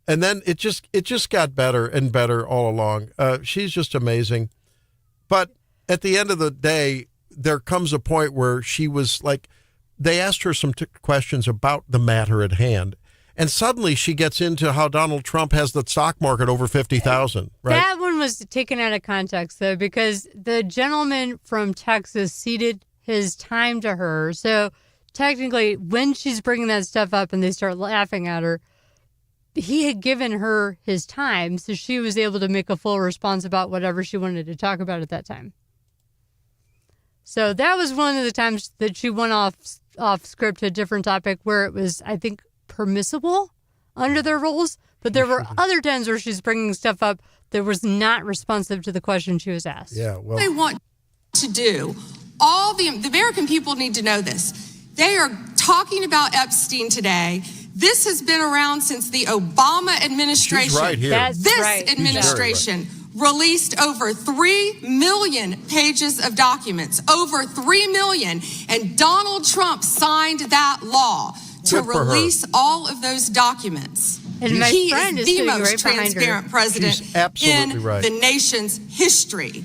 it just got better and better all along. She's just amazing. But at the end of the day, there comes a point where she was like, they asked her some questions about the matter at hand. And suddenly she gets into how Donald Trump has the stock market over 50,000, right? That one was taken out of context, though, because the gentleman from Texas ceded his time to her. So technically, when she's bringing that stuff up and they start laughing at her, he had given her his time, so she was able to make a full response about whatever she wanted to talk about at that time. So that was one of the times that she went off script to a different topic where it was, I think, permissible under their rules, but there were other times where she's bringing stuff up that was not responsive to the question she was asked. Yeah, well, they want to do. All the American people need to know this. They are talking about Epstein today. This has been around since the Obama administration. She's right here. This administration released over 3 million pages of documents, over 3 million, and Donald Trump signed that law to release all of those documents. And my he friend is is the most right transparent president in the nation's history.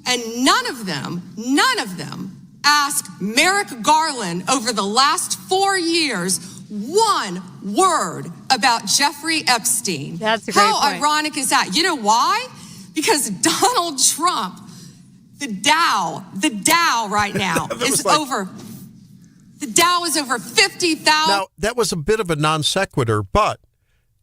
And none of them asked Merrick Garland over the last 4 years one word about Jeffrey Epstein. That's a great point. How ironic is that? You know why? Because Donald Trump, the Dow right now is over. The Dow is over 50,000. Now, that was a bit of a non sequitur, but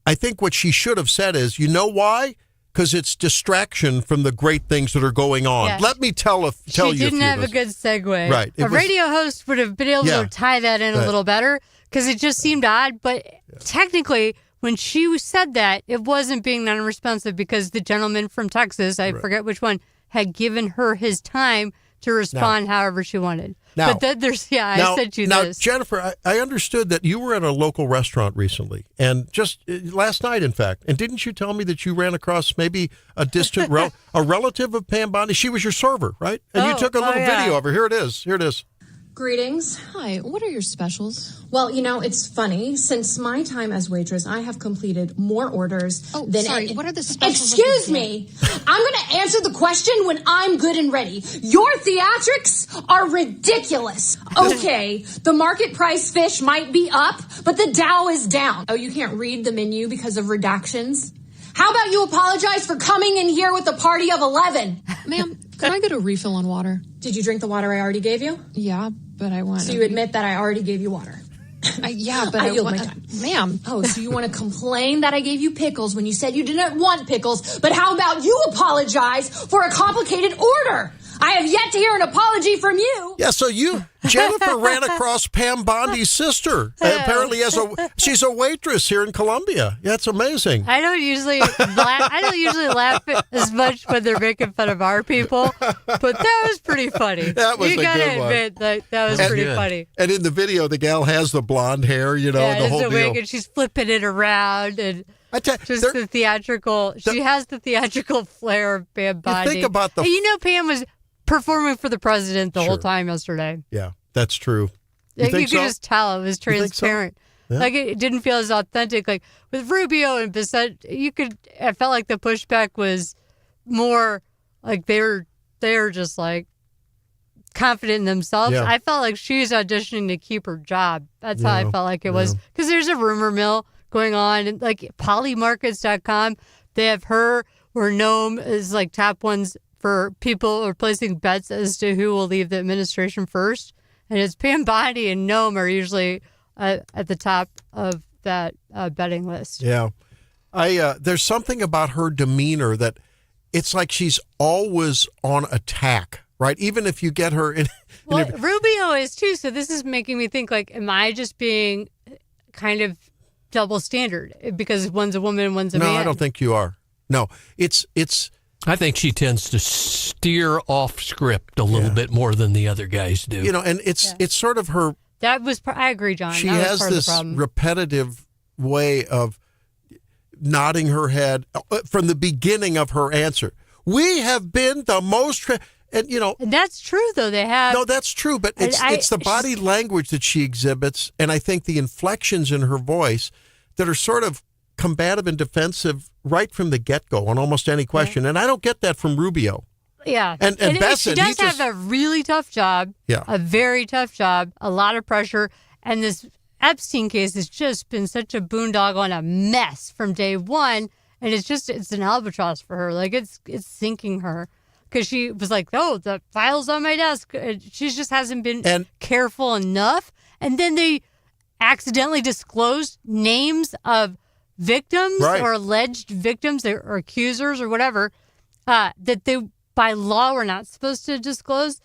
I think what she should have said is, you know why? Because it's distraction from the great things that are going on. Yeah. Let me tell you. She didn't have a good segue. Right. A radio host would have been able to tie that in a little better because it just seemed odd. But technically, when she said that, it wasn't being non-responsive because the gentleman from Texas, I forget which one, had given her his time to respond however she wanted. Now, but then there's, I sent you now, this. Jennifer, I understood that you were at a local restaurant recently, and just last night, in fact, and didn't you tell me that you ran across maybe a distant a relative of Pam Bondi? She was your server, right? And you took a little video of her. Here it is. Greetings. Hi. What are your specials? Well, it's funny. Since my time as waitress, I have completed more orders than... What are the specials? Excuse me. I'm going to answer the question when I'm good and ready. Your theatrics are ridiculous. Okay, the market price fish might be up, but the Dow is down. Oh, you can't read the menu because of redactions? How about you apologize for coming in here with a party of 11? Ma'am, can I get a refill on water? Did you drink the water I already gave you? Yeah, but I want... So you admit that I already gave you water? But I yield my time. Ma'am. Oh, so you want to complain that I gave you pickles when you said you didn't want pickles, but how about you apologize for a complicated order? I have yet to hear an apology from you. Yeah, so Jennifer ran across Pam Bondi's sister. Apparently, she's a waitress here in Columbia. Yeah, it's amazing. I don't usually laugh as much when they're making fun of our people, but that was pretty funny. That was a good one. You gotta admit that was pretty funny. And in the video, the gal has the blonde hair, and the whole deal. Wig, and she's flipping it around, and the theatrical. She has the theatrical flair of Pam Bondi. Think about Pam was performing for the president the whole time yesterday. Yeah, that's true. You could just tell it was transparent. So? Yeah. Like it didn't feel as authentic. Like with Rubio and Bissett, I felt like the pushback was more like they were just like confident in themselves. Yeah. I felt like she was auditioning to keep her job. That's how I felt like it was. Because there's a rumor mill going on, and like polymarkets.com, they have her or Noam as like top ones for people who are placing bets as to who will leave the administration first. And it's Pam Bondi and Noam are usually at the top of that betting list. Yeah. There's something about her demeanor that it's like she's always on attack, right? Even if you get her in... Rubio is too, so this is making me think, like, am I just being kind of double standard because one's a woman and one's a man? No, I don't think you are. No, it's... I think she tends to steer off script a little bit more than the other guys do. And it's sort of her... I agree, John. She has this repetitive way of nodding her head from the beginning of her answer. We have been the most... And, And that's true, though. They have. No, that's true, but it's the body language that she exhibits, and I think the inflections in her voice that are sort of combative and defensive right from the get-go on almost any question. And I don't get that from Rubio. Yeah. And Besson, she does have a really tough job. Yeah. A very tough job, a lot of pressure. And this Epstein case has just been such a boondoggle and a mess from day one. And it's an albatross for her. Like, it's sinking her. Because she was like, oh, the file's on my desk. She just hasn't been careful enough. And then they accidentally disclosed names of victims or alleged victims or accusers or whatever that they, by law, were not supposed to disclose.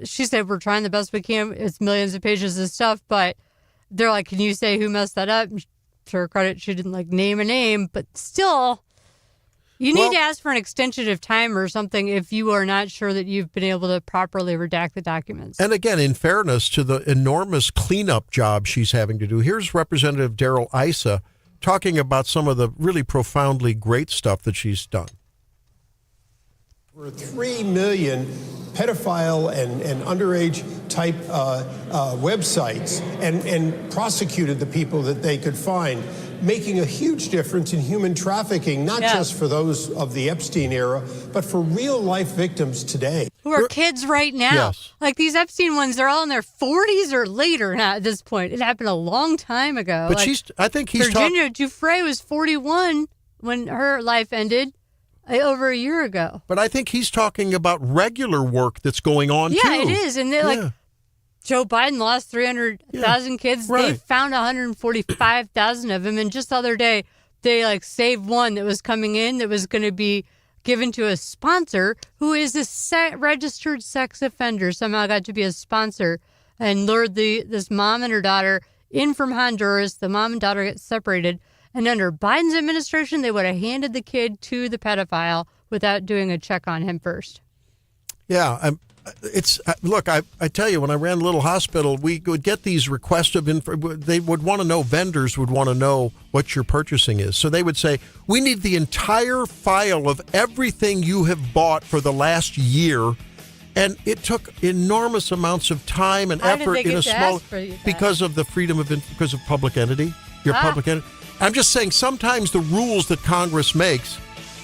She said, we're trying the best we can. It's millions of pages of stuff. But they're like, can you say who messed that up? To her credit, she didn't name a name. But still... You need to ask for an extension of time or something if you are not sure that you've been able to properly redact the documents. And again, in fairness to the enormous cleanup job she's having to do, here's Representative Darrell Issa talking about some of the really profoundly great stuff that she's done. Over 3 million pedophile and underage type websites and prosecuted the people that they could find, making a huge difference in human trafficking, not just for those of the Epstein era, but for real life victims today. Who are kids right now. Yes. Like these Epstein ones, they're all in their 40s or later now at this point. It happened a long time ago. But I think he's Virginia Giuffre was 41 when her life ended. Over a year ago. But I think he's talking about regular work that's going on, too. Yeah, it is. And Joe Biden lost 300,000 kids. Right. They found 145,000 of them. And just the other day, they saved one that was coming in that was going to be given to a sponsor who is a registered sex offender. Somehow got to be a sponsor and lured this mom and her daughter in from Honduras. The mom and daughter get separated. And under Biden's administration, they would have handed the kid to the pedophile without doing a check on him first. Yeah, look, I tell you, when I ran a little hospital, we would get these requests of info. They would want to know, vendors would want to know what your purchasing is. So they would say, we need the entire file of everything you have bought for the last year. And it took enormous amounts of time and effort in a small, because of the freedom of, because of public entity, your public entity. I'm just saying sometimes the rules that Congress makes,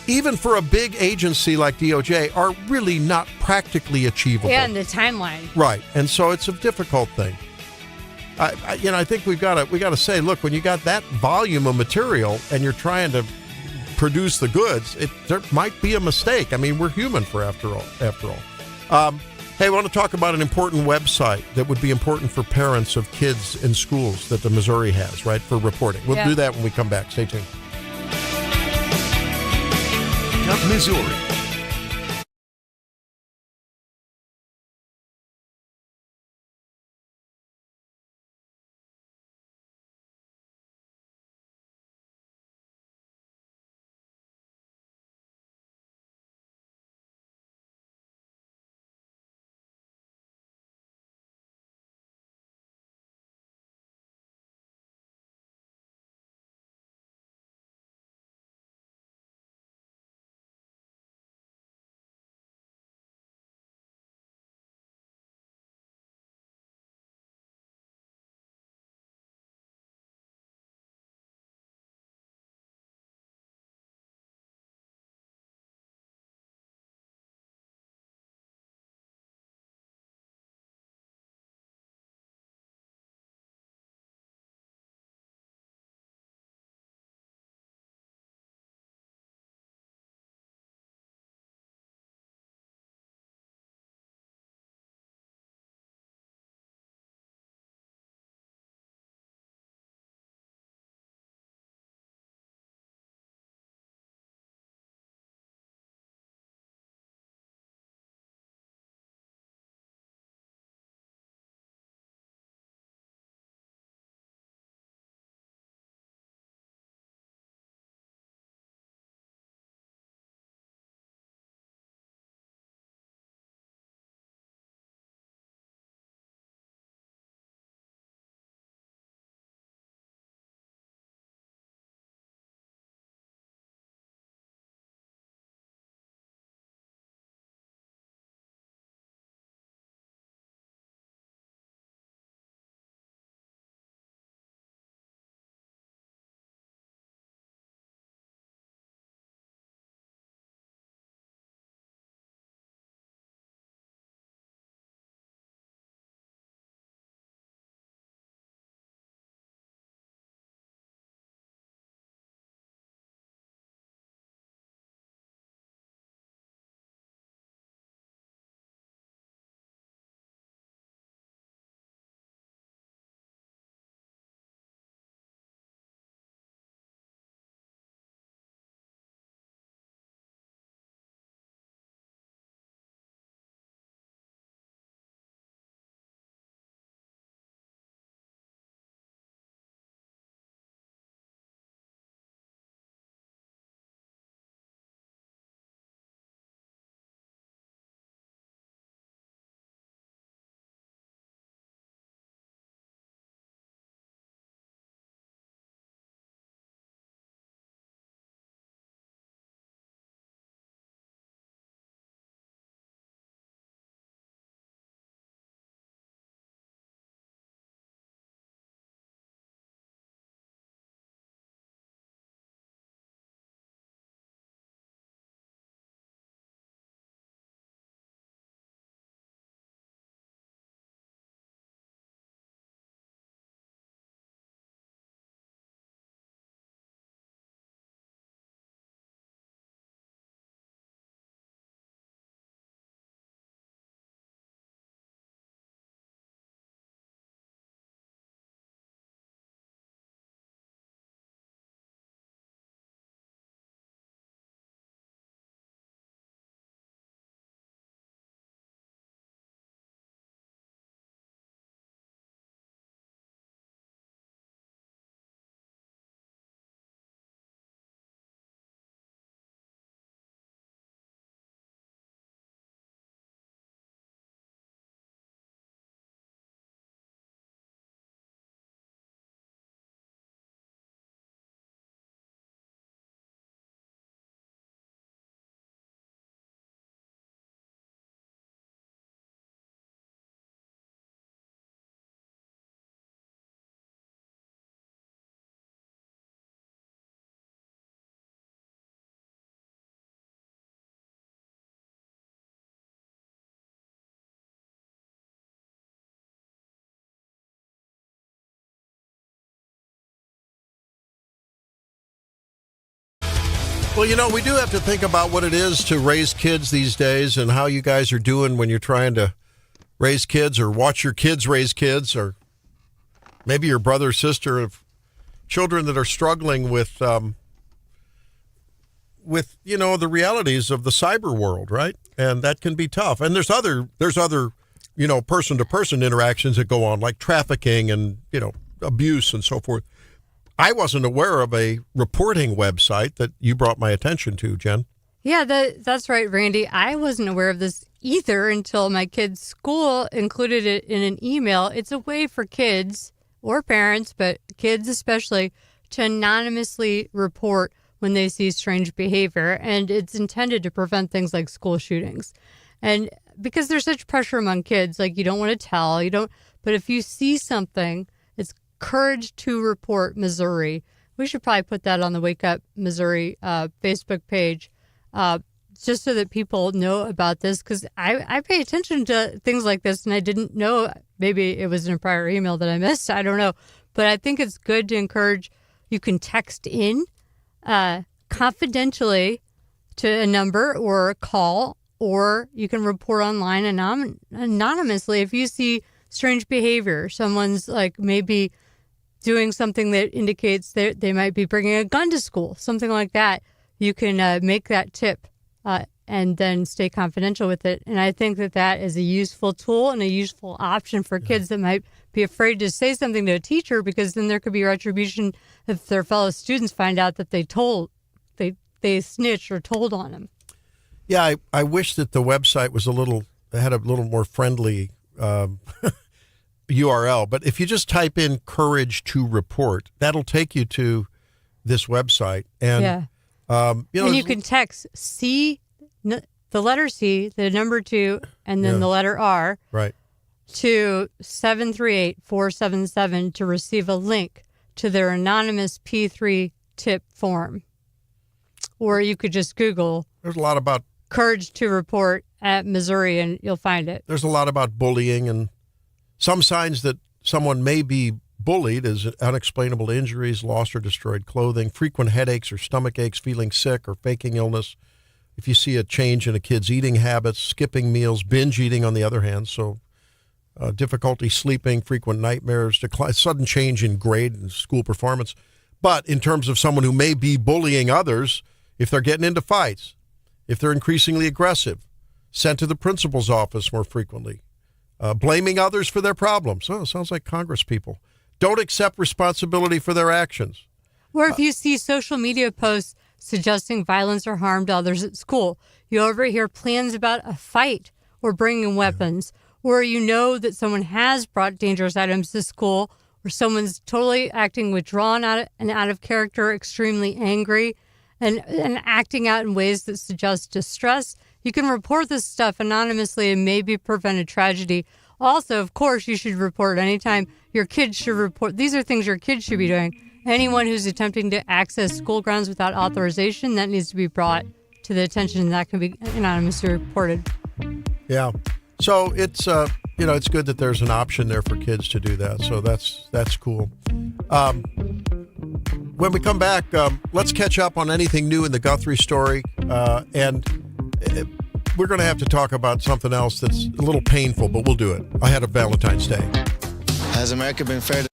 even for a big agency like DOJ, are really not practically achievable. Yeah, and the timeline. Right. And so it's a difficult thing. I think we got to say, look, when you got that volume of material and you're trying to produce the goods, there might be a mistake. I mean, we're human after all. Hey, I want to talk about an important website that would be important for parents of kids in schools that the Missouri has, right, for reporting. We'll do that when we come back. Stay tuned. Missouri. Well, we do have to think about what it is to raise kids these days and how you guys are doing when you're trying to raise kids or watch your kids raise kids, or maybe your brother or sister of children that are struggling with the realities of the cyber world, right? And that can be tough. And there's other person-to-person interactions that go on, like trafficking and, abuse and so forth. I wasn't aware of a reporting website that you brought my attention to, Jen. Yeah, that's right, Randy. I wasn't aware of this either until my kid's school included it in an email. It's a way for kids or parents, but kids especially, to anonymously report when they see strange behavior. And it's intended to prevent things like school shootings. And because there's such pressure among kids, like you don't want to tell, but if you see something, it's Courage to Report Missouri. We should probably put that on the Wake Up Missouri Facebook page, just so that people know about this, because I pay attention to things like this, and I didn't know. Maybe it was in a prior email that I missed. I don't know. But I think it's good to encourage. You can text in confidentially to a number or call, or you can report online anonymously if you see strange behavior. Someone's like maybe doing something that indicates that they might be bringing a gun to school, something like that. You can make that tip and then stay confidential with it. And I think that is a useful tool and a useful option for kids that might be afraid to say something to a teacher, because then there could be retribution if their fellow students find out that they snitched or told on them. Yeah, I wish that the website was had a little more friendly URL. But if you just type in Courage to Report, that'll take you to this website. And, and you can text the letter C, the number 2, and then the letter R. Right. To 738-477 to receive a link to their anonymous P3 tip form. Or you could just Google. There's a lot about Courage to Report at Missouri, and you'll find it. There's a lot about bullying, and some signs that someone may be bullied is unexplainable injuries, lost or destroyed clothing, frequent headaches or stomach aches, feeling sick or faking illness. If you see a change in a kid's eating habits, skipping meals, binge eating on the other hand, so difficulty sleeping, frequent nightmares, sudden change in grade and school performance. But in terms of someone who may be bullying others, if they're getting into fights, if they're increasingly aggressive, sent to the principal's office more frequently, blaming others for their problems. Oh, sounds like Congress people. Don't accept responsibility for their actions. Or if you see social media posts suggesting violence or harm to others at school, you overhear plans about a fight or bringing weapons, or you know that someone has brought dangerous items to school, or someone's totally acting withdrawn out of character, extremely angry, and acting out in ways that suggest distress, you can report this stuff anonymously and maybe prevent a tragedy. Also, of course, you should report anytime your kids should report. These are things your kids should be doing. Anyone who's attempting to access school grounds without authorization, that needs to be brought to the attention, and that can be anonymously reported. Yeah. So it's it's good that there's an option there for kids to do that. So that's cool. When we come back, let's catch up on anything new in the Guthrie story, and we're going to have to talk about something else that's a little painful, but we'll do it ahead of Valentine's Day. Has America been fair to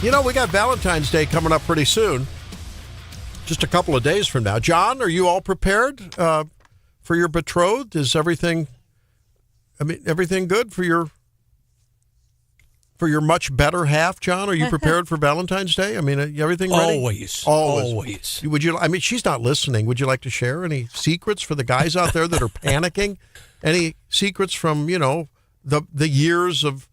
You know, we got Valentine's Day coming up pretty soon. Just a couple of days from now. John, are you all prepared for your betrothed? Is everything good for your much better half, John? Are you prepared for Valentine's Day? I mean, everything ready? Always. Would you? I mean, she's not listening. Would you like to share any secrets for the guys out there that are panicking? Any secrets from, the years of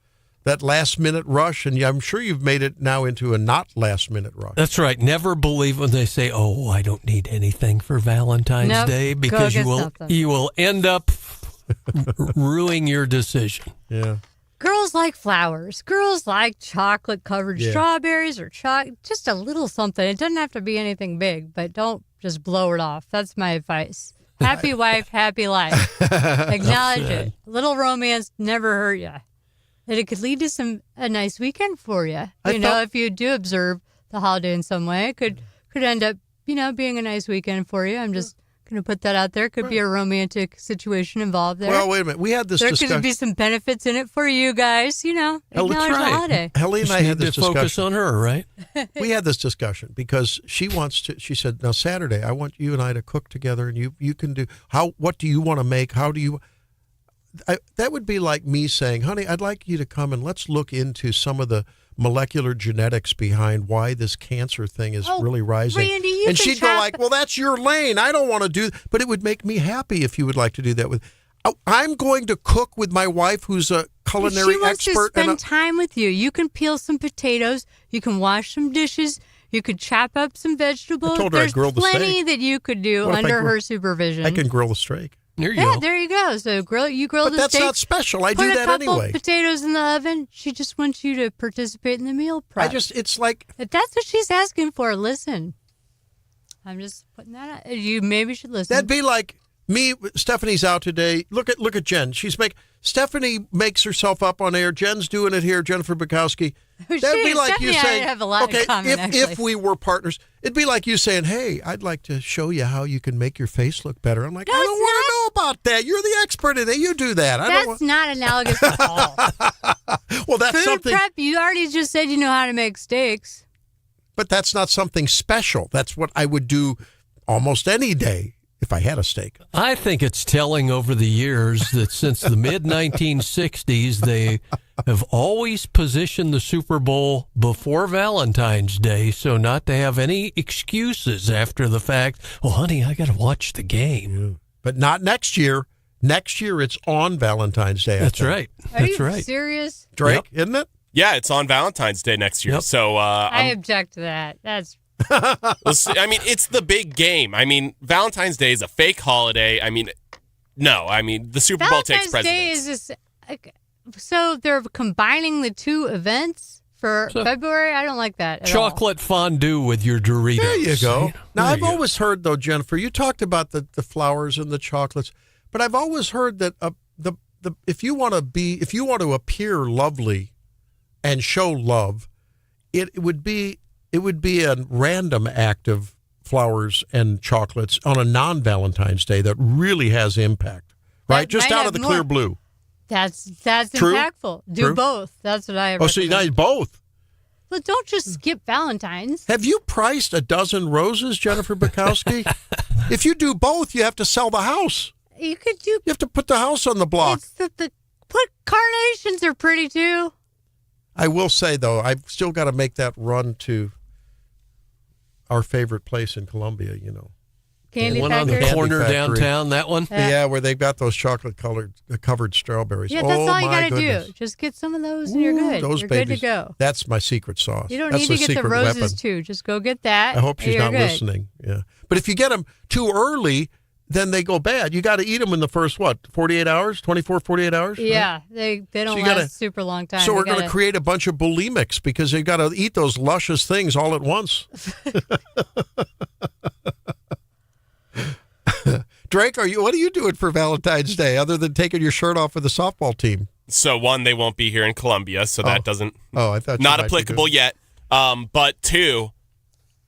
that last-minute rush? And I'm sure you've made it now into a not last-minute rush. That's right. Never believe when they say, "Oh, I don't need anything for Valentine's Day," because you will end up ruining your decision. Yeah. Girls like flowers. Girls like chocolate-covered strawberries or just a little something. It doesn't have to be anything big, but don't just blow it off. That's my advice. Happy wife, happy life. Acknowledge it. A little romance never hurt you. And it could lead to a nice weekend for you. If you do observe the holiday in some way, it could end up, being a nice weekend for you. I'm just going to put that out there. Could be a romantic situation involved there. Well, wait a minute. We had this discussion. There could be some benefits in it for you guys, acknowledge the holiday. Helly and I had this discussion. Focus on her, right? We had this discussion because she said, now Saturday, I want you and I to cook together, and you can do, what do you want to make? How do you... that would be like me saying, honey, I'd like you to come and let's look into some of the molecular genetics behind why this cancer thing is really rising. Randy, and she'd go like, well, that's your lane. I don't want to do, but it would make me happy if you would like to do that with. I'm going to cook with my wife, who's a culinary she wants expert. To spend time with you. You can peel some potatoes. You can wash some dishes. You could chop up some vegetables. I told her There's I'd grill the steak. plenty that you could do under her supervision. I can grill the steak. There you go. There you go. So grill the steak. But that's not special. I do that anyway. Put a couple potatoes in the oven. She just wants you to participate in the meal prep. It's like... If that's what she's asking for, listen. I'm just putting that out. You maybe should listen. That'd be like me. Stephanie's out today. Look at Jen. Stephanie makes herself up on air. Jen's doing it here. Jennifer Bukowski. That'd be like you saying, have a lot in common, if we were partners, it'd be like you saying, hey, I'd like to show you how you can make your face look better. I'm like, I don't want to know about that. You're the expert in it. You do that. That's not analogous at all. Well, that's Food something. prep, you already just said you know how to make steaks. But that's not something special. That's what I would do almost any day if I had a steak. I think it's telling over the years that since the mid-1960s, they have always positioned the Super Bowl before Valentine's Day, so not to have any excuses after the fact. Well, honey, I got to watch the game. Yeah. But not next year. Next year, it's on Valentine's Day. That's right. Are you serious? Drake, isn't it? Yeah, it's on Valentine's Day next year. So I object to that. That's... I mean, it's the big game. I mean, Valentine's Day is a fake holiday. I mean, the Super Bowl takes precedence. Valentine's Day is just... So they're combining the two events for February? I don't like that at Chocolate fondue with your Doritos. There you go. Now, There I've you go. always heard, though, Jennifer, you talked about the flowers and the chocolates, but I've always heard that if you want to appear lovely and show love, it would be a random act of flowers and chocolates on a non-Valentine's Day that really has impact, right? Just out of the clear blue. That's True? impactful. Do True? both. That's what I Oh, so you need both. But don't just skip Valentine's. Have you priced a dozen roses, Jennifer Bukowski? If you do both, you have to sell the house. You could do... You have to put the house on the block. Put carnations are pretty, too. I will say, though, I've still got to make that run to our favorite place in Columbia, Candy one on the factory? corner Factory. downtown, that one? Yeah, where they've got those covered strawberries. Yeah, that's all you got to goodness. do. Just get some of those and you're good. Those You're babies, good to go. That's my secret sauce. You don't That's need to get the secret roses, weapon. too. Just go get that. I hope she's You're not good. listening. Yeah. But if you get them too early, then they go bad. You got to eat them in the first, 48 hours? 24, 48 hours? Yeah, right? they don't So you last gotta- super long time. So They we're going to gotta- create a bunch of bulimics because they've got to eat those luscious things all at once. Drake, what are you doing for Valentine's Day other than taking your shirt off for the softball team? So one, they won't be here in Columbia, so that doesn't. Oh, I thought you not might be applicable doing- yet. But two,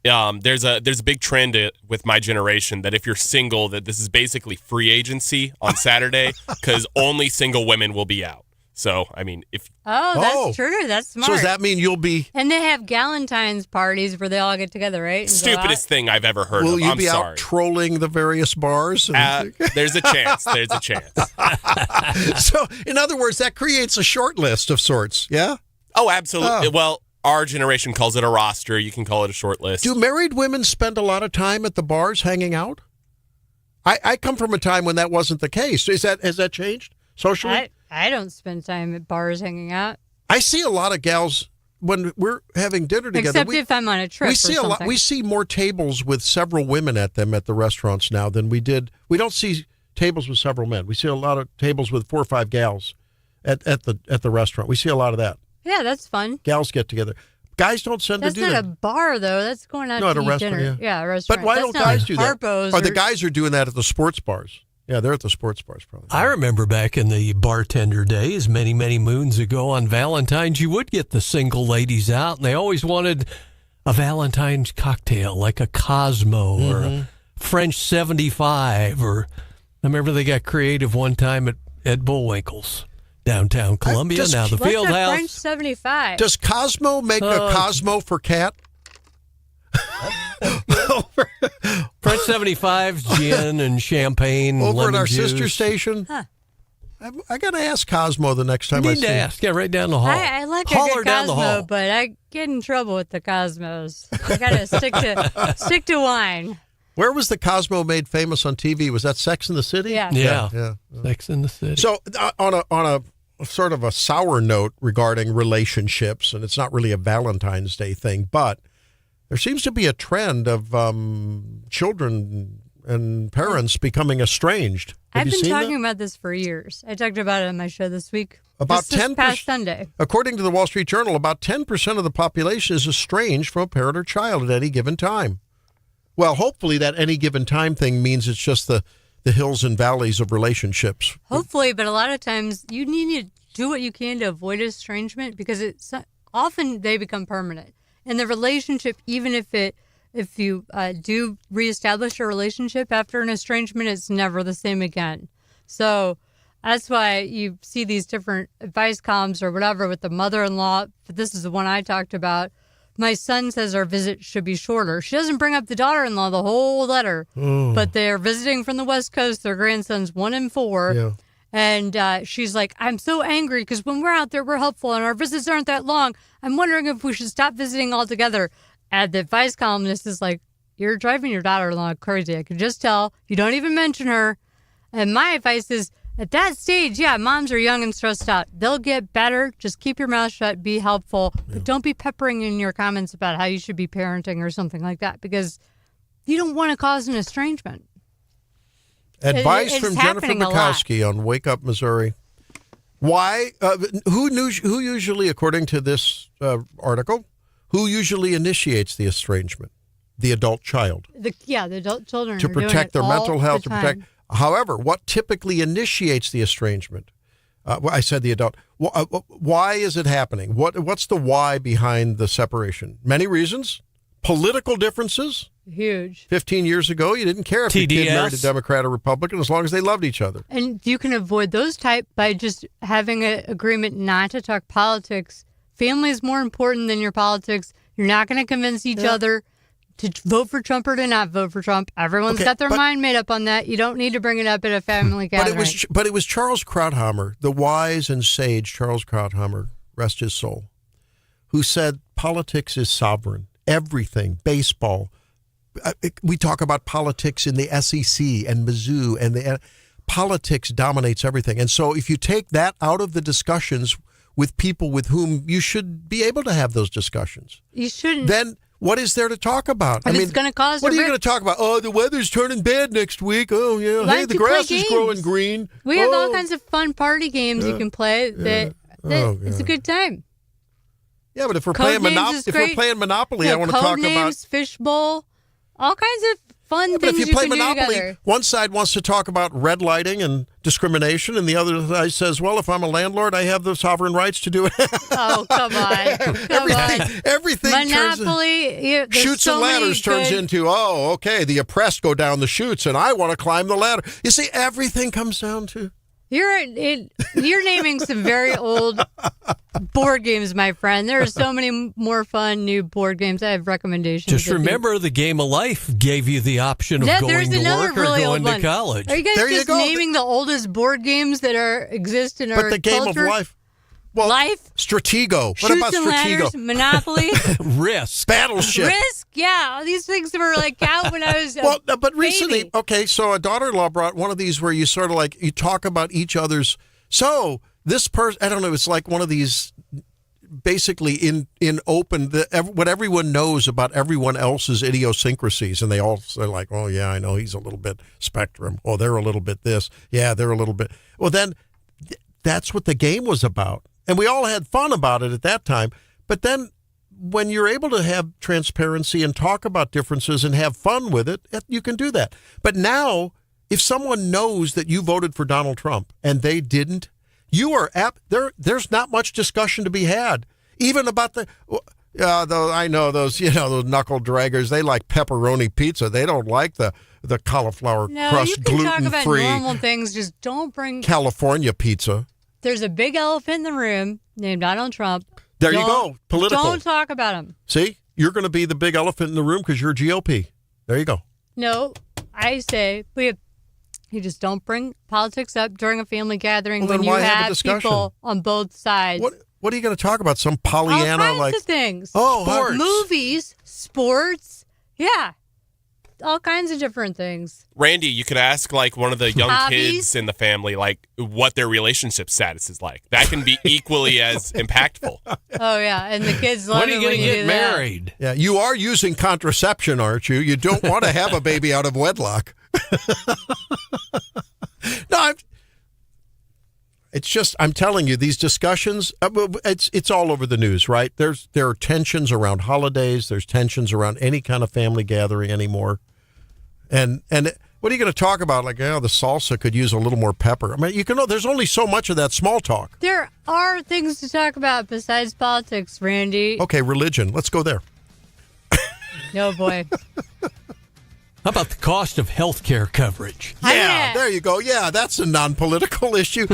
there's a big trend with my generation that if you're single, that this is basically free agency on Saturday because only single women will be out. So, I mean, if that's true. That's smart. So does that mean you'll be? And they have Galentine's parties where they all get together, right? And stupidest thing I've ever heard Will of. you I'm be sorry. out trolling the various bars? There's a chance. There's a chance. So, in other words, that creates a short list of sorts. Yeah. Oh, absolutely. Well, our generation calls it a roster. You can call it a short list. Do married women spend a lot of time at the bars hanging out? I come from a time when that wasn't the case. Has that changed socially? I don't spend time at bars hanging out. I see a lot of gals when we're having dinner together. Except if I'm on a trip. We see a lot. We see more tables with several women at them at the restaurants now than we did. We don't see tables with several men. We see a lot of tables with 4 or 5 gals at the restaurant. We see a lot of that. Yeah, that's fun. Gals get together. Guys don't tend to do that. That's not a bar, though. That's going out to at a eat restaurant, dinner. yeah. A restaurant. But why don't guys do that? Or the guys are doing that at the sports bars. Yeah, they're at the sports bars probably. I remember back in the bartender days, many, many moons ago on Valentine's, you would get the single ladies out, and they always wanted a Valentine's cocktail, like a Cosmo or a French 75. Or I remember they got creative one time at Bullwinkle's. Downtown Columbia, now the Field What's a House. French 75? Does Cosmo make a Cosmo for cat? French 75's gin and champagne. Over lemon at our juice. sister station? Huh. I got to ask Cosmo the next time You I need see to him. ask. Yeah, right down the hall. I like Holler a good down the Cosmo, hall. but I get in trouble with the Cosmos. I got to stick to wine. Where was the Cosmo made famous on TV? Was that Sex in the City? Yeah. Yeah. Sex in the City. So on a sort of a sour note regarding relationships, and it's not really a Valentine's Day thing, but there seems to be a trend of children and parents becoming estranged. Have I've you been seen talking that? about this for years. I talked about it on my show this week. About this 10% past Sunday. According to the Wall Street Journal, about 10% of the population is estranged from a parent or child at any given time. Well, hopefully that any given time thing means it's just the hills and valleys of relationships. Hopefully, but a lot of times you need to do what you can to avoid estrangement because often they become permanent. And the relationship, even if you do reestablish a relationship after an estrangement, it's never the same again. So that's why you see these different advice columns or whatever with the mother-in-law. This is the one I talked about. My son says our visit should be shorter. She doesn't bring up the daughter-in-law the whole letter, but they're visiting from the West Coast. Their grandson's 1 and 4. Yeah. And she's like, I'm so angry because when we're out there, we're helpful and our visits aren't that long. I'm wondering if we should stop visiting altogether. And the advice columnist is like, you're driving your daughter-in-law crazy. I can just tell. You don't even mention her. And my advice is, at that stage, yeah, moms are young and stressed out. They'll get better. Just keep your mouth shut. Be helpful. But don't be peppering in your comments about how you should be parenting or something like that because you don't want to cause an estrangement. Advice It's from Jennifer happening a lot. Bukowski on Wake Up Missouri. Why? Who usually, according to this article, who usually initiates the estrangement? The adult child. The adult children To are doing protect it their all mental health. the To protect. time. However, what typically initiates the estrangement? I said the adult. Why is it happening? What's the why behind the separation? Many reasons. Political differences. Huge. 15 years ago, you didn't care if your kid married a TDS. Democrat or Republican as long as they loved each other. And you can avoid those type by just having an agreement not to talk politics. Family is more important than your politics. You're not going to convince each other to vote for Trump or to not vote for Trump. Everyone's got their mind made up on that. You don't need to bring it up at a family gathering. But it was Charles Krauthammer, the wise and sage Charles Krauthammer, rest his soul, who said politics is sovereign. Everything, baseball. We talk about politics in the SEC and Mizzou, and politics dominates everything. And so if you take that out of the discussions with people with whom you should be able to have those discussions, you shouldn't. Then what is there to talk about? And it's going to cause. What are you going to talk about? Oh, the weather's turning bad next week. Oh, yeah. Why Hey, don't the you play grass is growing games? green. We have all kinds of fun party games you can play. It's a good time. Yeah, but if we're Code playing names is if we're great. playing Monopoly, I want to code talk names, about fishbowl, all kinds of fun But things if you play can do Monopoly, together. one side wants to talk about red lighting and discrimination, and the other side says, well, if I'm a landlord, I have the sovereign rights to do it. Oh, come on. Everything Monopoly, Chutes and ladders turns into, okay, the oppressed go down the chutes, and I want to climb the ladder. You see, everything comes down to You're naming some very old board games, my friend. There are so many more fun new board games. I have recommendations. Just remember, the Game of Life gave you the option of going to work or going to college. Are you guys just naming the oldest board games that exist in our culture? But the Game of Life. Well, Life? Stratego. What about Shoots and Stratego? Ladders, Monopoly? Risk. Battleship. Risk, yeah. All these things were like out when I was but recently, baby. okay, so a daughter-in-law brought one of these where you sort of like, you talk about each other's, so this person, I don't know, it's like one of these basically in open, what everyone knows about everyone else's idiosyncrasies, and they all say like, oh yeah, I know he's a little bit spectrum, oh they're a little bit this, yeah, they're a little bit, well then that's what the game was about. And we all had fun about it at that time. But then when you're able to have transparency and talk about differences and have fun with it, you can do that. But now, if someone knows that you voted for Donald Trump and they didn't, you are there's not much discussion to be had. Even about I know those knuckle draggers, they like pepperoni pizza. They don't like the cauliflower crust, gluten-free. No, you can talk about normal things. Just don't bring California pizza. There's a big elephant in the room named Donald Trump. There you go. Political. Don't talk about him. See? You're going to be the big elephant in the room because you're GOP. There you go. No, I say you just don't bring politics up during a family gathering when you have people on both sides. What are you going to talk about? Some Pollyanna all kinds of things. Oh, sports. Movies, sports. Yeah. All kinds of different things. Randy, you could ask like one of the young kids in the family, like what their relationship status is like. That can be equally as impactful. Oh yeah, and the kids love when are you going to get married? Yeah, you are using contraception, aren't you? You don't want to have a baby out of wedlock. No, it's just, I'm telling you, these discussions, it's all over the news, right? There are tensions around holidays. There's tensions around any kind of family gathering anymore. And what are you going to talk about? Like, the salsa could use a little more pepper. I mean, there's only so much of that small talk. There are things to talk about besides politics, Randy. Okay, religion. Let's go there. No, boy. How about the cost of health care coverage? Yeah, there you go. Yeah, that's a non-political issue.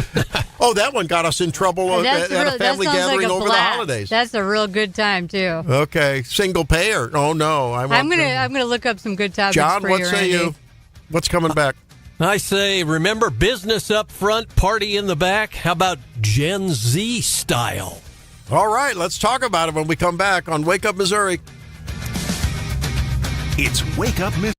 Oh, that one got us in trouble at a family gathering over the holidays. That's a real good time, too. Okay, single payer. Oh, no. I'm gonna look up some good topics John, for you, what say Randy. you? What's coming back? I say, remember business up front, party in the back? How about Gen Z style? All right, let's talk about it when we come back on Wake Up Missouri. It's Wake Up Missouri.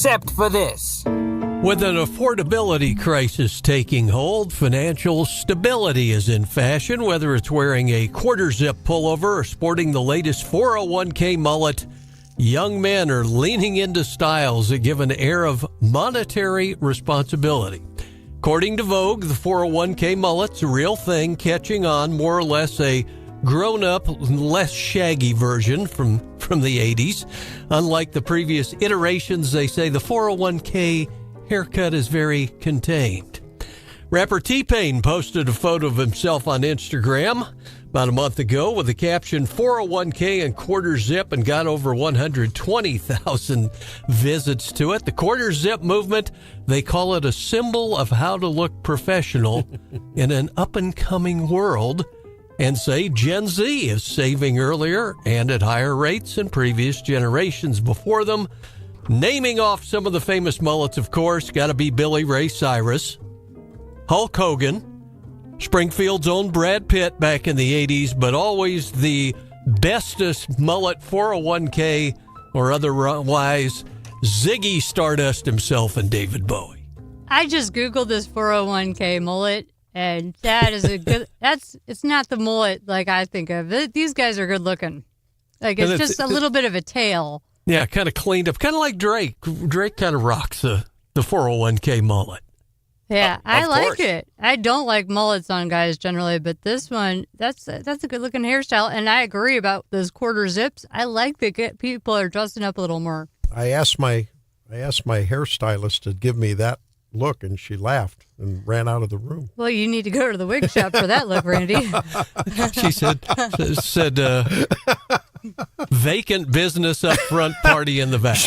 Except for this. With an affordability crisis taking hold, financial stability is in fashion. Whether it's wearing a quarter-zip pullover or sporting the latest 401k mullet, young men are leaning into styles that give an air of monetary responsibility. According to Vogue, the 401k mullet's a real thing, catching on, more or less a grown-up, less shaggy version from the 80s. Unlike the previous iterations, they say the 401k haircut is very contained. Rapper T-Pain posted a photo of himself on Instagram about a month ago with the caption 401k and quarter zip, and got over 120,000 visits to it. The quarter zip movement, they call it a symbol of how to look professional in an up-and-coming world, and say Gen Z is saving earlier and at higher rates than previous generations before them. Naming off some of the famous mullets, of course, got to be Billy Ray Cyrus, Hulk Hogan, Springfield's own Brad Pitt back in the 80s, but always the bestest mullet 401k or otherwise, Ziggy Stardust himself and David Bowie. I just Googled this 401k mullet, and that is a good, it's not the mullet like I think of. These guys are good looking. Like, it's just a little bit of a tail. Yeah, kind of cleaned up, kind of like Drake. Drake kind of rocks the 401k mullet. Yeah, I like it. I don't like mullets on guys generally, but this one, that's a good looking hairstyle. And I agree about those quarter zips. I like that people are dressing up a little more. I asked my hairstylist to give me that look, and she laughed and ran out of the room. Well, you need to go to the wig shop for that look, Randy. She said vacant business up front, party in the back.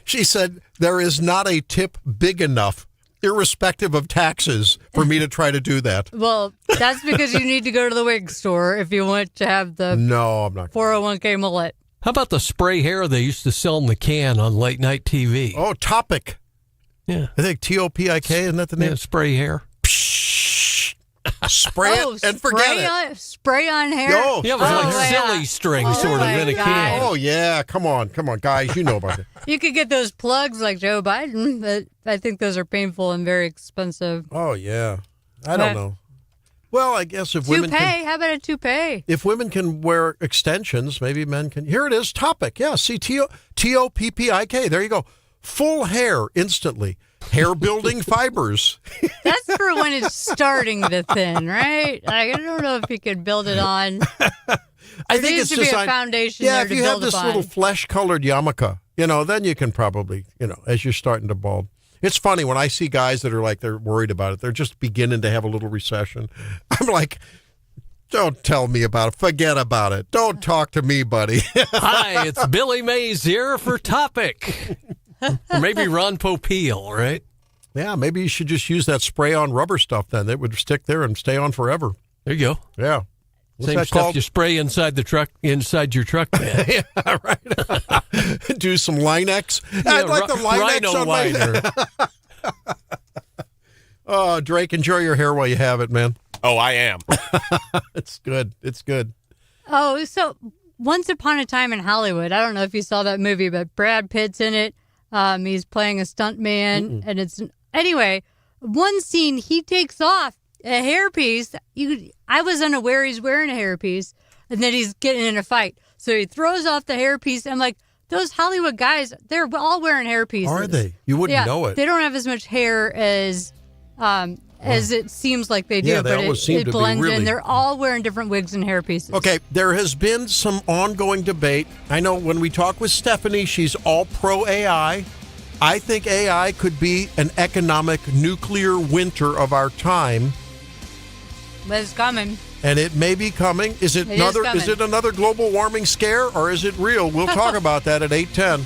She said there is not a tip big enough, irrespective of taxes, for me to try to do that. Well, that's because you need to go to the wig store if you want to have the No, I'm not 401k mullet. How about the spray hair they used to sell in the can on late night TV? Oh, Topic. Yeah. I think TOPIK, isn't that the name? Yeah, spray hair. Spray it and forget it. Spray on hair? Oh, yeah, it was like silly string sort of in a can. Oh, yeah. Come on, guys. You know about it. You could get those plugs like Joe Biden, but I think those are painful and very expensive. Oh, yeah. I don't know. Well, I guess if women can... How about a toupee? If women can wear extensions, maybe men can... Here it is, Topic. Yeah, see, TOPPIK. There you go. Full hair instantly. Hair building fibers. That's for when it's starting to thin, right? Like, I don't know if you could build it on. I think it's to be a foundation. Yeah, there if to you have build this upon. little flesh-colored yarmulke, then you can probably, as you're starting to bald. It's funny when I see guys that are like they're worried about it. They're just beginning to have a little recession. I'm like, don't tell me about it. Forget about it. Don't talk to me, buddy. Hi, it's Billy Mays here for Topic. Or maybe Ron Popeil, right? Yeah, maybe you should just use that spray-on rubber stuff then. That would stick there and stay on forever. There you go. Yeah. What's Same that stuff called? you spray inside your truck bed. Yeah, right. Do some Linex. Yeah, I'd like the Linex on liner. Oh, Drake, enjoy your hair while you have it, man. Oh, I am. It's good. It's good. Oh, so Once Upon a Time in Hollywood. I don't know if you saw that movie, but Brad Pitt's in it. He's playing a stuntman, and it's anyway. One scene, he takes off a hairpiece. I was unaware he's wearing a hairpiece, and then he's getting in a fight. So he throws off the hairpiece. I'm like, those Hollywood guys, they're all wearing hairpieces. Are they? You wouldn't know it. They don't have as much hair as it seems like they do, Yeah, they but always seem it to be blends really- in. They're all wearing different wigs and hairpieces. Okay, there has been some ongoing debate. I know when we talk with Stephanie, she's all pro AI. I think AI could be an economic nuclear winter of our time, But it's coming. and it may be coming. Is it another global warming scare, or is it real? We'll talk about that at 8:10.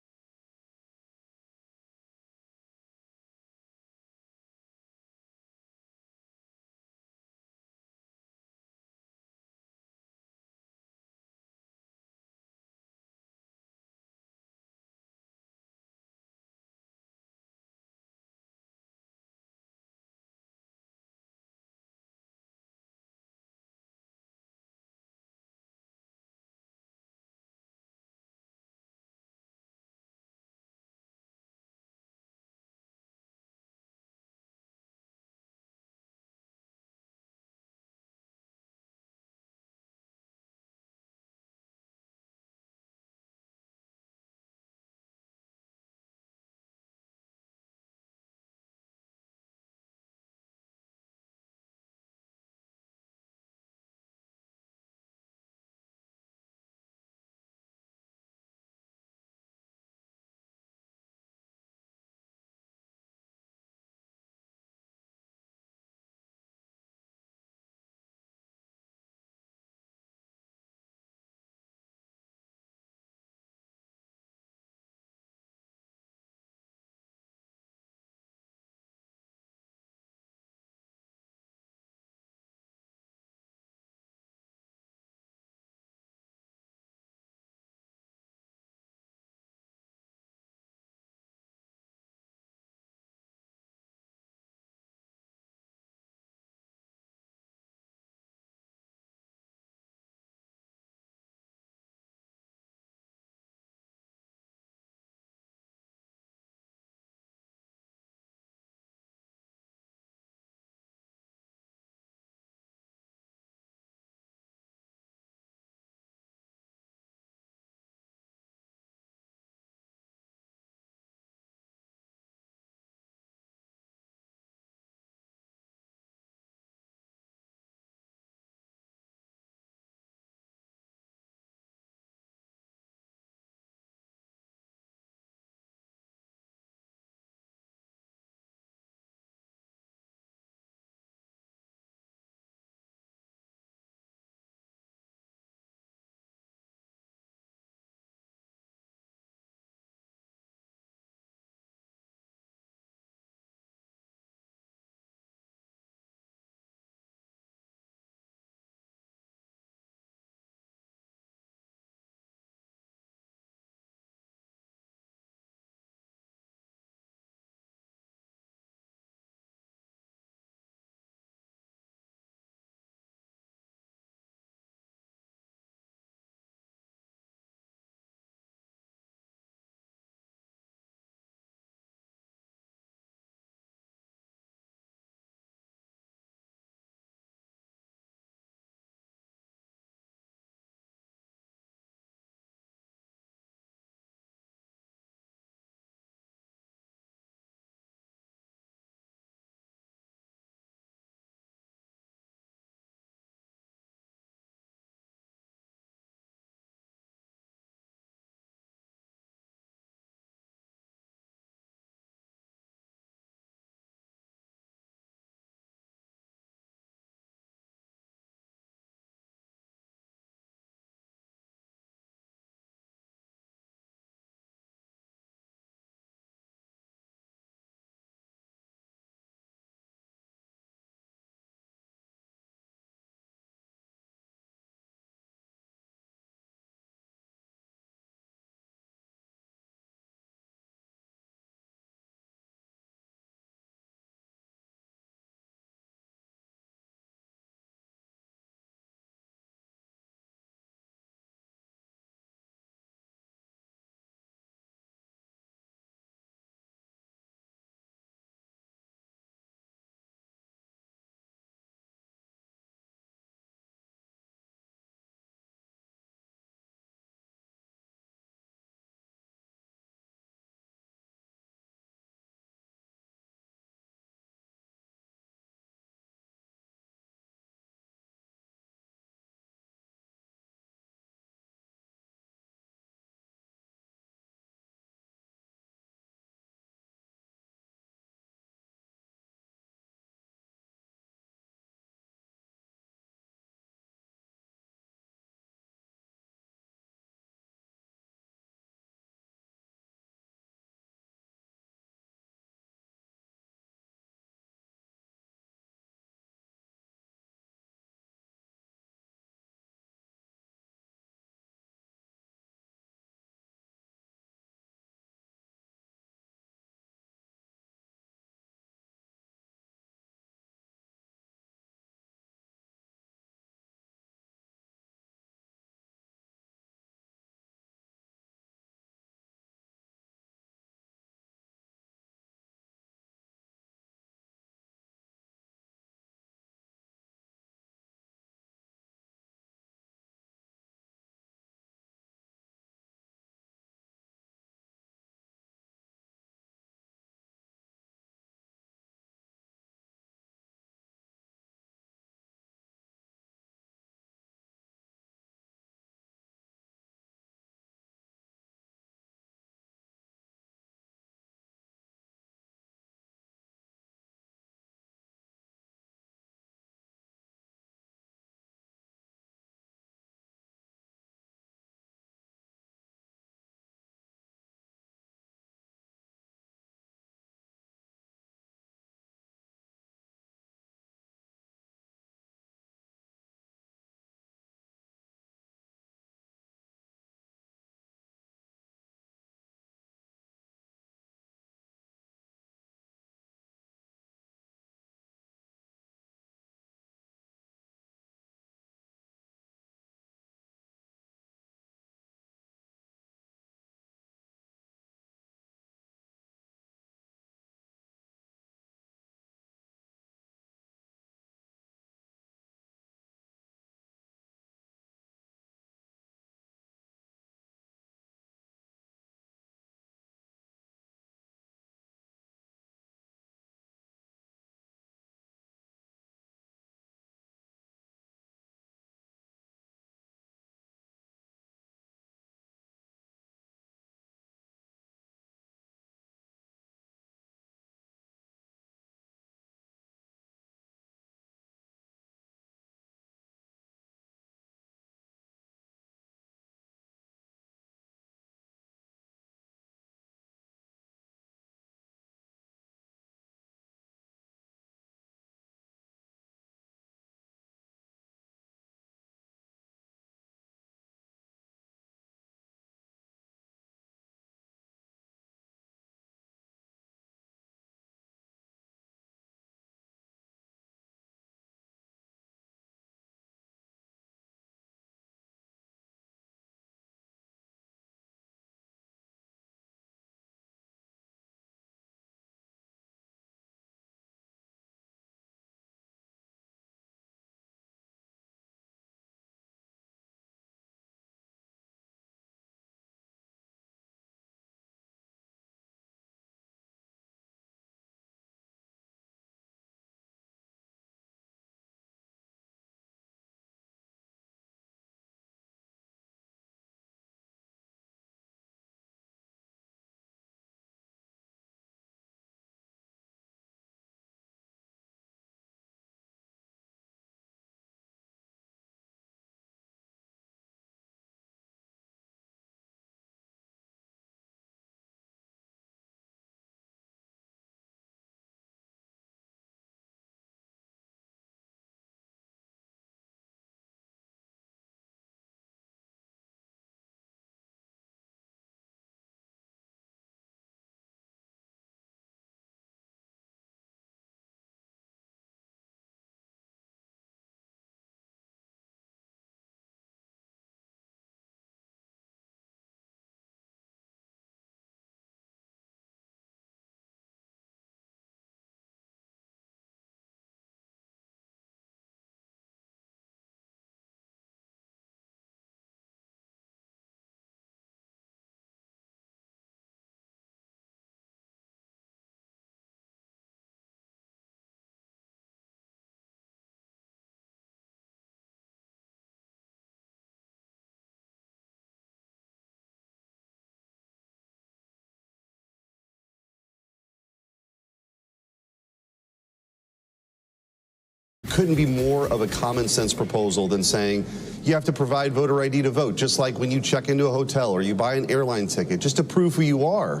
couldn't be more of a common sense proposal than saying you have to provide voter ID to vote, just like when you check into a hotel or you buy an airline ticket, just to prove who you are.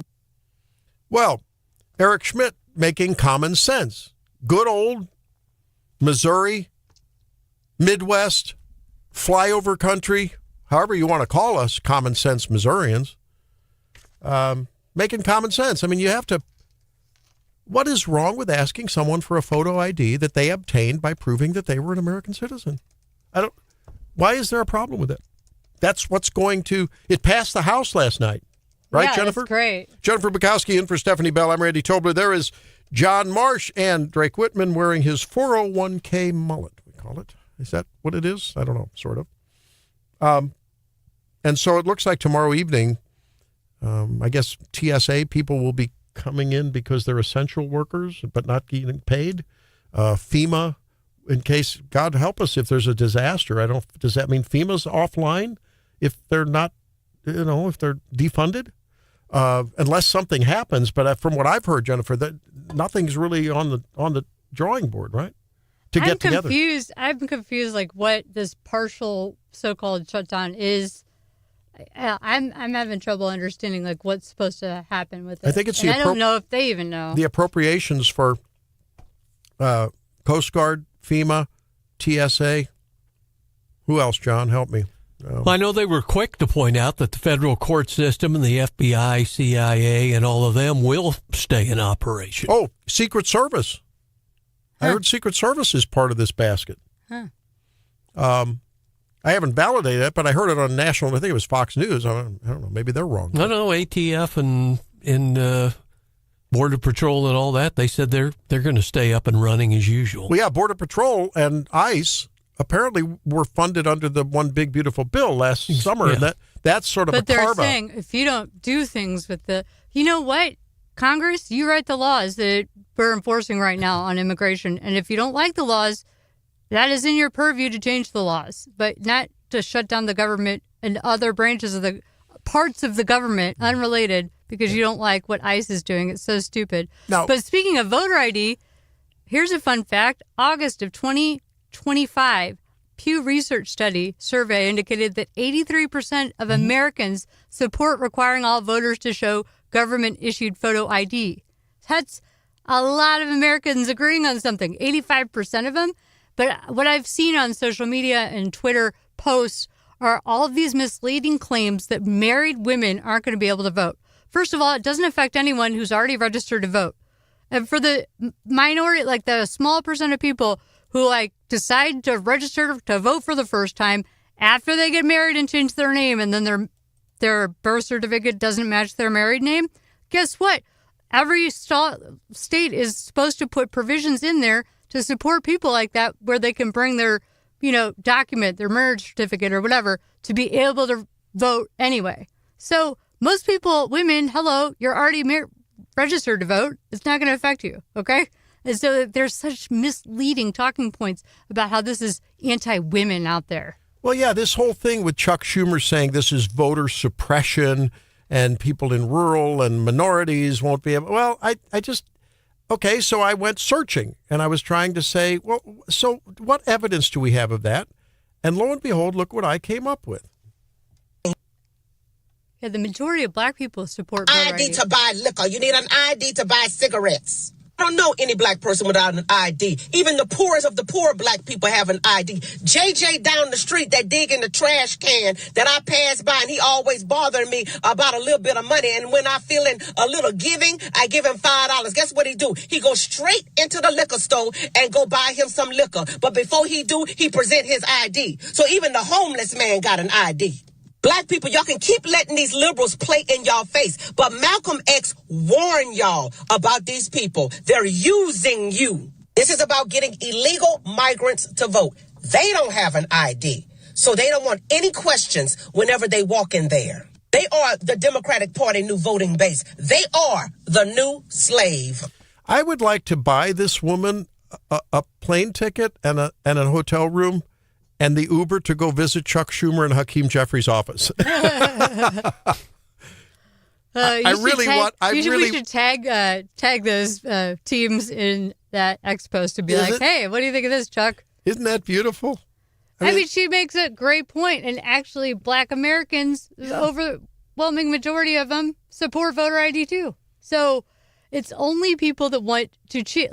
Well, Eric Schmidt making common sense. Good old Missouri, Midwest, flyover country, however you want to call us, common sense Missourians, making common sense. I mean, you have to. What is wrong with asking someone for a photo ID that they obtained by proving that they were an American citizen? Why is there a problem with it? That's what's going to. It passed the House last night, right, yeah, Jennifer? That's great. Jennifer Bukowski in for Stephanie Bell. I'm Randy Tobler. There is John Marsh and Drake Whitman wearing his 401k mullet. We call it. Is that what it is? I don't know. Sort of. And so it looks like tomorrow evening, I guess TSA people will be coming in because they're essential workers but not getting paid. FEMA, in case, God help us, if there's a disaster. Does that mean FEMA's offline if they're not, if they're defunded? Unless something happens. But from what I've heard, Jennifer, that nothing's really on the drawing board, right? I'm confused. I'm confused, like what this partial so-called shutdown is. I'm having trouble understanding like what's supposed to happen with it. I think it's I don't know if they even know the appropriations for Coast Guard, FEMA, TSA. Who else, John? Help me. Well, I know they were quick to point out that the federal court system and the FBI, CIA, and all of them will stay in operation. Oh, Secret Service. I heard Secret Service is part of this basket. I haven't validated it, but I heard it on national. I think it was Fox News. I don't know. Maybe they're wrong. No, ATF and Border Patrol and all that. They said they're going to stay up and running as usual. Well, yeah, Border Patrol and ICE apparently were funded under the One Big Beautiful Bill last summer. Yeah. And that's sort of but a they're carve-out. saying if you don't do things with you know what, Congress, you write the laws that we're enforcing right now on immigration, and if you don't like the laws, that is in your purview to change the laws, but not to shut down the government and other branches of the parts of the government unrelated because you don't like what ICE is doing. It's so stupid. No. But speaking of voter ID, here's a fun fact. August of 2025, Pew Research survey indicated that 83% of Americans support requiring all voters to show government-issued photo ID. That's a lot of Americans agreeing on something, 85% of them. But what I've seen on social media and Twitter posts are all of these misleading claims that married women aren't going to be able to vote. First of all, it doesn't affect anyone who's already registered to vote. And for the minority, like the small percent of people who decide to register to vote for the first time after they get married and change their name, and then their birth certificate doesn't match their married name, guess what? Every state is supposed to put provisions in there to support people like that where they can bring their, document, their marriage certificate or whatever, to be able to vote anyway. So most people, women, hello, you're already registered to vote. It's not going to affect you, okay? And so there's such misleading talking points about how this is anti-women out there. Well, yeah, this whole thing with Chuck Schumer saying this is voter suppression and people in rural and minorities won't be able. Well, I just. Okay, so I went searching, and I was trying to say, well, so what evidence do we have of that? And lo and behold, look what I came up with. Yeah, the majority of black people support voter ID. to buy liquor. You need an ID to buy cigarettes. I don't know any black person without an ID. Even the poorest of the poor black people have an ID. JJ down the street that dig in the trash can that I pass by, and he always bothering me about a little bit of money. And when I feeling a little giving, I give him $5. Guess what he do? He go straight into the liquor store and go buy him some liquor. But before he do, he present his ID. So even the homeless man got an ID. Black people, y'all can keep letting these liberals play in y'all face, but Malcolm X warned y'all about these people. They're using you. This is about getting illegal migrants to vote. They don't have an ID, so they don't want any questions whenever they walk in there. They are the Democratic Party new voting base. They are the new slave. I would like to buy this woman a plane ticket and a hotel room and the Uber to go visit Chuck Schumer and Hakeem Jeffries' office. We should tag those teams in that X post to be hey, what do you think of this, Chuck? Isn't that beautiful? I mean, she makes a great point, and actually, Black Americans, the overwhelming majority of them, support voter ID too. So it's only people that want to cheat.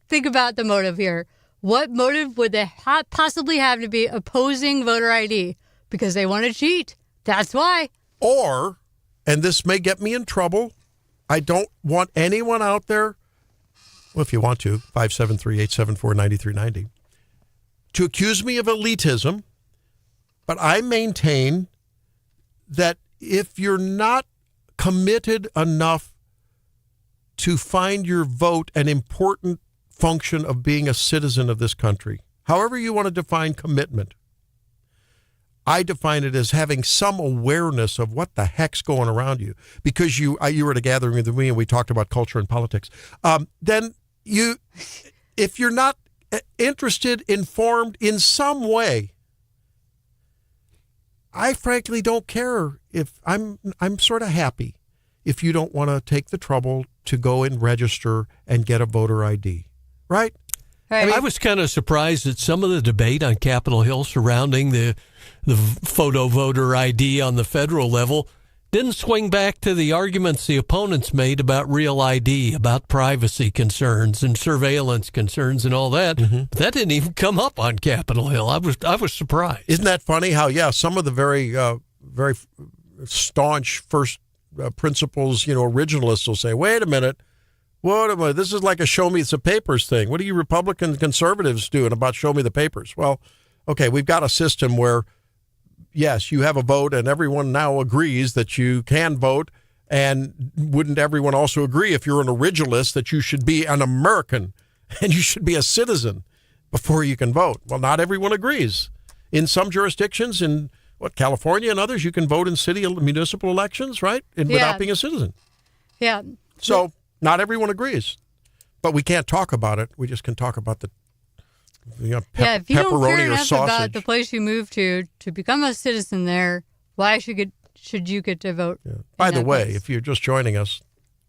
Think about the motive here. What motive would they possibly have to be opposing voter ID? Because they want to cheat. That's why. Or, and this may get me in trouble, I don't want anyone out there, well, if you want to, 573-874-9390, to accuse me of elitism, but I maintain that if you're not committed enough to find your vote an important function of being a citizen of this country, however you want to define commitment, I define it as having some awareness of what the heck's going around you. Because you were at a gathering with me and we talked about culture and politics. Then if you're not interested, informed in some way, I frankly don't care if I'm sort of happy if you don't want to take the trouble to go and register and get a voter ID, right? I mean, I was kind of surprised at some of the debate on Capitol Hill surrounding the photo voter ID on the federal level didn't swing back to the arguments the opponents made about real ID, about privacy concerns and surveillance concerns and all that. Mm-hmm. That didn't even come up on Capitol Hill. I was surprised. Isn't that funny how, some of the very staunch first principles, originalists will say, wait a minute, this is like a show me the papers thing. What are you Republican conservatives doing about show me the papers? Well, okay, we've got a system where, yes, you have a vote and everyone now agrees that you can vote. And wouldn't everyone also agree, if you're an originalist, that you should be an American and you should be a citizen before you can vote? Well, not everyone agrees. In some jurisdictions, in California and others, you can vote in city and municipal elections, right? Without being a citizen. Yeah. So not everyone agrees, but we can't talk about it. We just can talk about the if you don't care enough about the place you moved to become a citizen there, why should you get to vote? Yeah. By the way, if you're just joining us,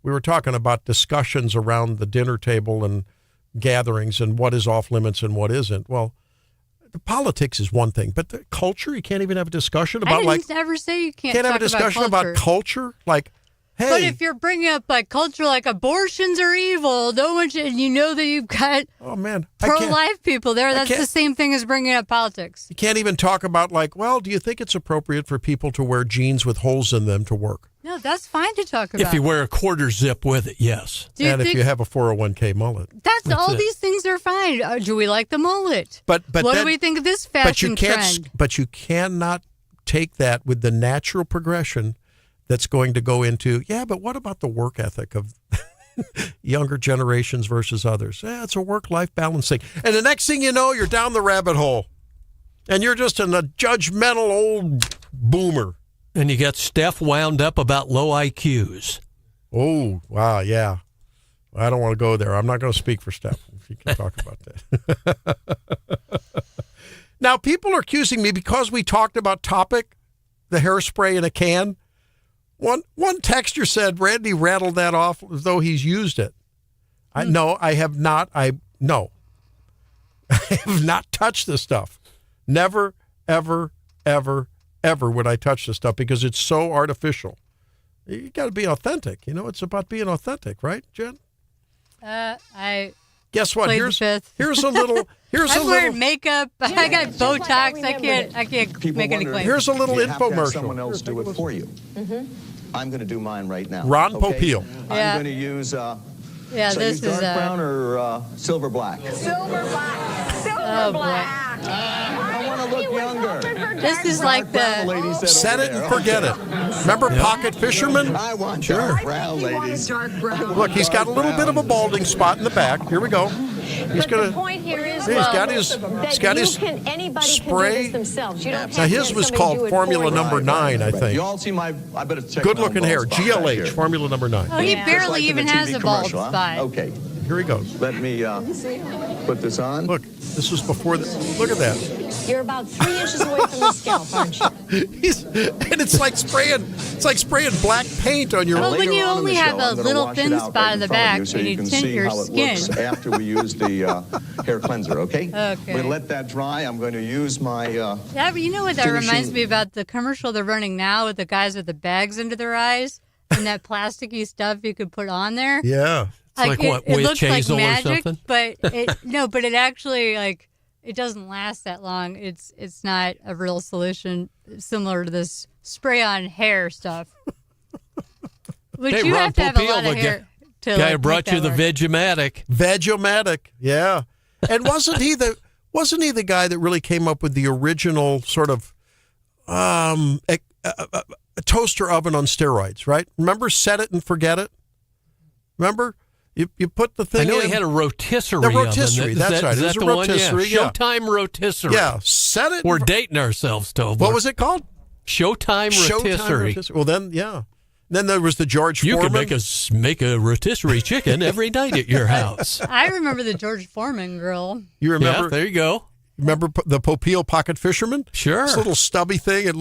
we were talking about discussions around the dinner table and gatherings and what is off limits and what isn't. Well, the politics is one thing, but the culture, you can't even have a discussion about. I didn't ever say you can't have a discussion about culture. Hey. But if you're bringing up culture like abortions are evil, no one should, and you know that you've got pro-life people there, that's the same thing as bringing up politics. You can't even talk about do you think it's appropriate for people to wear jeans with holes in them to work? No, that's fine to talk about. If you wear a quarter zip with it, yes. And if you have a 401k mullet. That's all these things are fine. Do we like the mullet? But what do we think of this fashion trend? But you cannot take that with the natural progression that's going to go into, but what about the work ethic of younger generations versus others? It's a work-life balance thing. And the next thing you know, you're down the rabbit hole. And you're just a judgmental old boomer. And you got Steph wound up about low IQs. Oh, wow, yeah. I don't want to go there. I'm not going to speak for Steph, if you can talk about that. Now, people are accusing me because we talked about Topic, the hairspray in a can. One texter said Randy rattled that off as though he's used it. No, I have not. I have not touched this stuff. Never, ever, ever, ever would I touch this stuff because it's so artificial. You got to be authentic. It's about being authentic, right, Jen? Guess what? Here's a little. I'm wearing makeup. I got Botox. I can't make any claims. Here's a little infomercial. Someone else do it for you. Mm-hmm. I'm going to do mine right now. Ron Popeil. I'm going to use. This is dark brown or silver black. Silver black. I want to look younger. This is like the set it and forget it. Remember Pocket Fisherman? I want dark brown, ladies. Look, he's got a little bit of a balding spot in the back. Here we go. He's the point here is he's got his spray. Now his was called Formula Number 9, I think. You all see I better check. Good looking hair. GLH, Formula Number 9. Oh, he barely even has a bald spot. Okay. Here he goes. Let me put this on. Look, this was before look at that. You're about 3 inches away from the scalp, aren't you? And it's like spraying black paint on your. Well, when you only have a little wash it thin out spot right in the in front of back you so and you you can tint see your how it skin. looks after we use the hair cleanser, okay? Okay. We let that dry. I'm going to use my You know what that reminds me about? The commercial they're running now with the guys with the bags under their eyes and that plasticky stuff you could put on there. Yeah. It's like what, it witch looks like hazel magic, or something? but it actually it doesn't last that long. It's not a real solution similar to this spray on hair stuff. Which Hey, you Ron have to have a Popeil, lot of the hair to guy who make brought that you the work. Vegomatic. Vegomatic, yeah. And wasn't he the guy that really came up with the original sort of a toaster oven on steroids, right? Remember, set it and forget it? Remember? You put the thing I know in. he had a rotisserie. The rotisserie, oven. that's right. Is It was that a the one? rotisserie, yeah. Showtime rotisserie. Yeah, set it. We're dating ourselves, Tobler. What was it called? Showtime rotisserie. Well, then, yeah. Then there was the George You Foreman. could make a rotisserie chicken every night at your house. I remember the George Foreman grill. You remember? Yeah, there you go. Remember the Popeil Pocket Fisherman? Sure. This little stubby thing. It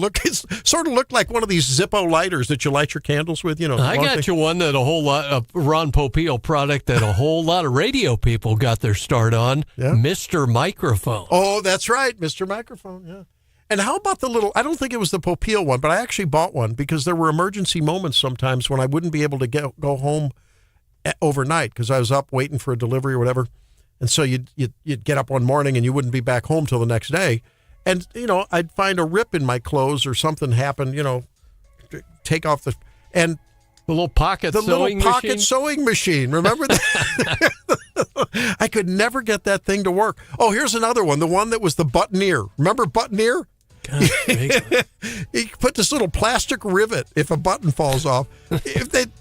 sort of looked like one of these Zippo lighters that you light your candles with. You know. I got you one that a whole lot of Ron Popeil product that a whole lot of radio people got their start on. Yeah. Mr. Microphone. Oh, that's right, Mr. Microphone. Yeah. And how about the little? I don't think it was the Popeil one, but I actually bought one because there were emergency moments sometimes when I wouldn't be able to go home overnight because I was up waiting for a delivery or whatever. And so you'd get up one morning and you wouldn't be back home till the next day. And, I'd find a rip in my clothes or something happen, take off the little pocket sewing machine. Remember that? I could never get that thing to work. Oh, here's another one. The one that was the buttoneer. Remember buttoneer? You put this little plastic rivet if a button falls off.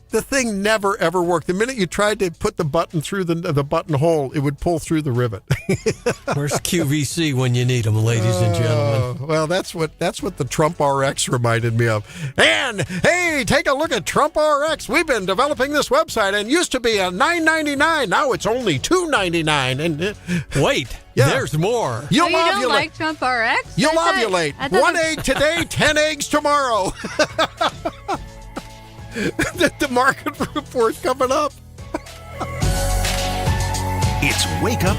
The thing never ever worked. The minute you tried to put the button through the buttonhole, it would pull through the rivet. Where's QVC when you need them, ladies and gentlemen? Well, that's what the Trump RX reminded me of. And hey, take a look at Trump RX. We've been developing this website and used to be a $9.99. Now it's only $2.99. And wait. Yeah. There's more. You don't like Trump RX? You'll ovulate. 1 egg today, 10 eggs tomorrow. The market report coming up. It's Wake Up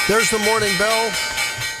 There's the morning bell.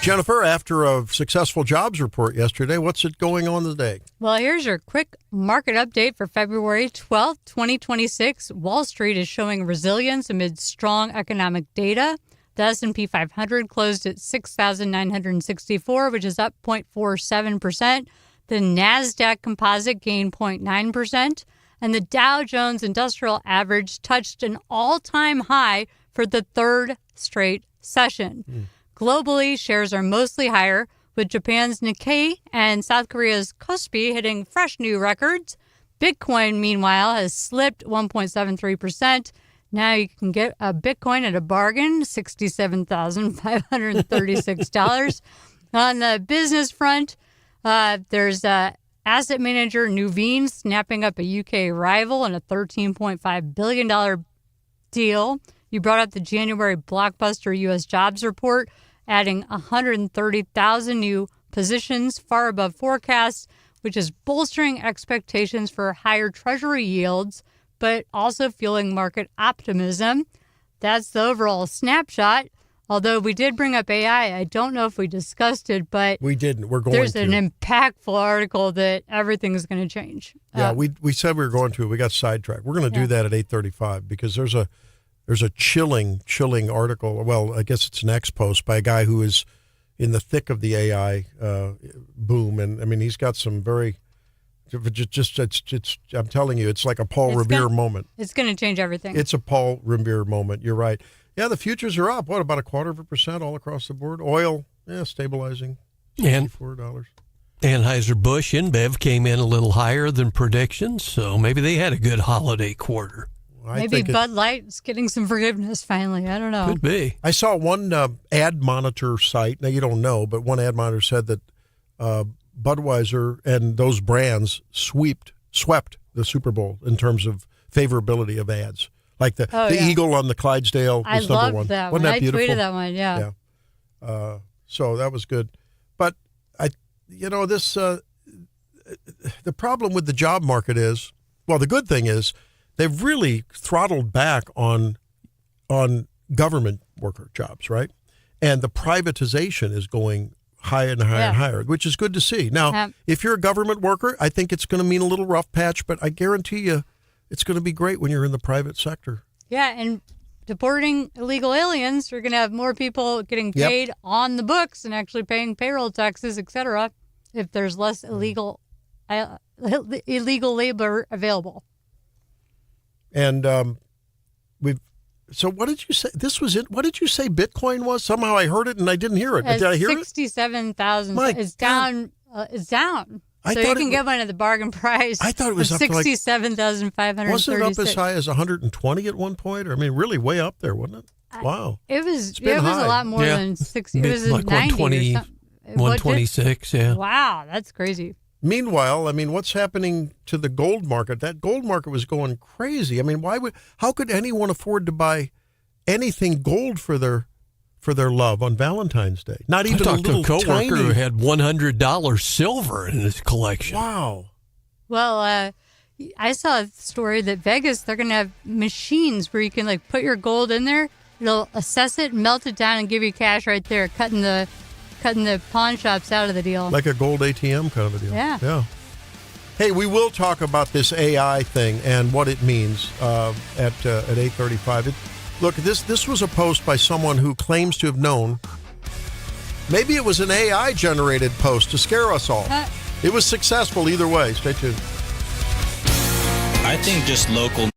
Jennifer, after a successful jobs report yesterday, what's it going on today? Well, here's your quick market update for February 12th, 2026. Wall Street is showing resilience amid strong economic data. The S&P 500 closed at 6,964, which is up 0.47%. The NASDAQ composite gained 0.9%. And the Dow Jones Industrial Average touched an all-time high for the third straight session. Globally, shares are mostly higher, with Japan's Nikkei and South Korea's Kospi hitting fresh new records. Bitcoin, meanwhile, has slipped 1.73%. Now you can get a Bitcoin at a bargain, $67,536. On the business front, there's asset manager Nuveen snapping up a UK rival in a $13.5 billion deal. You brought up the January blockbuster U.S. jobs report, adding 130,000 new positions, far above forecasts, which is bolstering expectations for higher Treasury yields, but also fueling market optimism. That's the overall snapshot. Although we did bring up AI, I don't know if we discussed it, but we didn't. We're going to. There's an impactful article that everything's going to change. Yeah, we said we were going to. We got sidetracked. We're going to do that at 8:35 because there's a chilling article. Well, I guess it's an X post by a guy who is in the thick of the AI boom, and I mean he's got some very just it's I'm telling you, it's like a Paul Revere moment. It's going to change everything. It's a Paul Revere moment. You're right. Yeah, the futures are up. What, about 0.25% all across the board? Oil, stabilizing. And $4. Anheuser-Busch InBev came in a little higher than predictions, so maybe they had a good holiday quarter. Maybe Bud Light's getting some forgiveness finally. I don't know. Could be. I saw one ad monitor site. Now, you don't know, but one ad monitor said that Budweiser and those brands swept the Super Bowl in terms of favorability of ads. Like the eagle on the Clydesdale was I number loved one. that Wasn't one. that beautiful? I tweeted that one, yeah. So that was good. But, the problem with the job market is, well, the good thing is they've really throttled back on government worker jobs, right? And the privatization is going higher and higher and higher, which is good to see. Now, if you're a government worker, I think it's going to mean a little rough patch, but I guarantee you it's going to be great when you're in the private sector. Yeah, and deporting illegal aliens, you're going to have more people getting paid on the books and actually paying payroll taxes, et cetera, if there's less illegal labor available. And so what did you say? This was it. What did you say Bitcoin was? Somehow I heard it and I didn't hear it. Did I hear it? 67,000. It's down. It's down. So you can get one at the bargain price. I thought it was up to 67,536. Wasn't it up as high as 120 at one point? I mean, really way up there, wasn't it? Wow. It was a lot more than 60. It was like 90 120, or something. 126, yeah. Wow, that's crazy. Meanwhile, I mean, what's happening to the gold market? That gold market was going crazy. I mean, how could anyone afford to buy anything gold for their love on Valentine's Day? Not even a little coworker tiny. who had $100 silver in his collection. Wow. Well, I saw a story that Vegas, they're going to have machines where you can like put your gold in there. It'll assess it, melt it down, and give you cash right there, cutting the pawn shops out of the deal. Like a gold ATM kind of a deal. Yeah. Hey, we will talk about this AI thing and what it means at 8:35. Look, this was a post by someone who claims to have known. Maybe it was an AI-generated post to scare us all. It was successful either way. Stay tuned. I think just local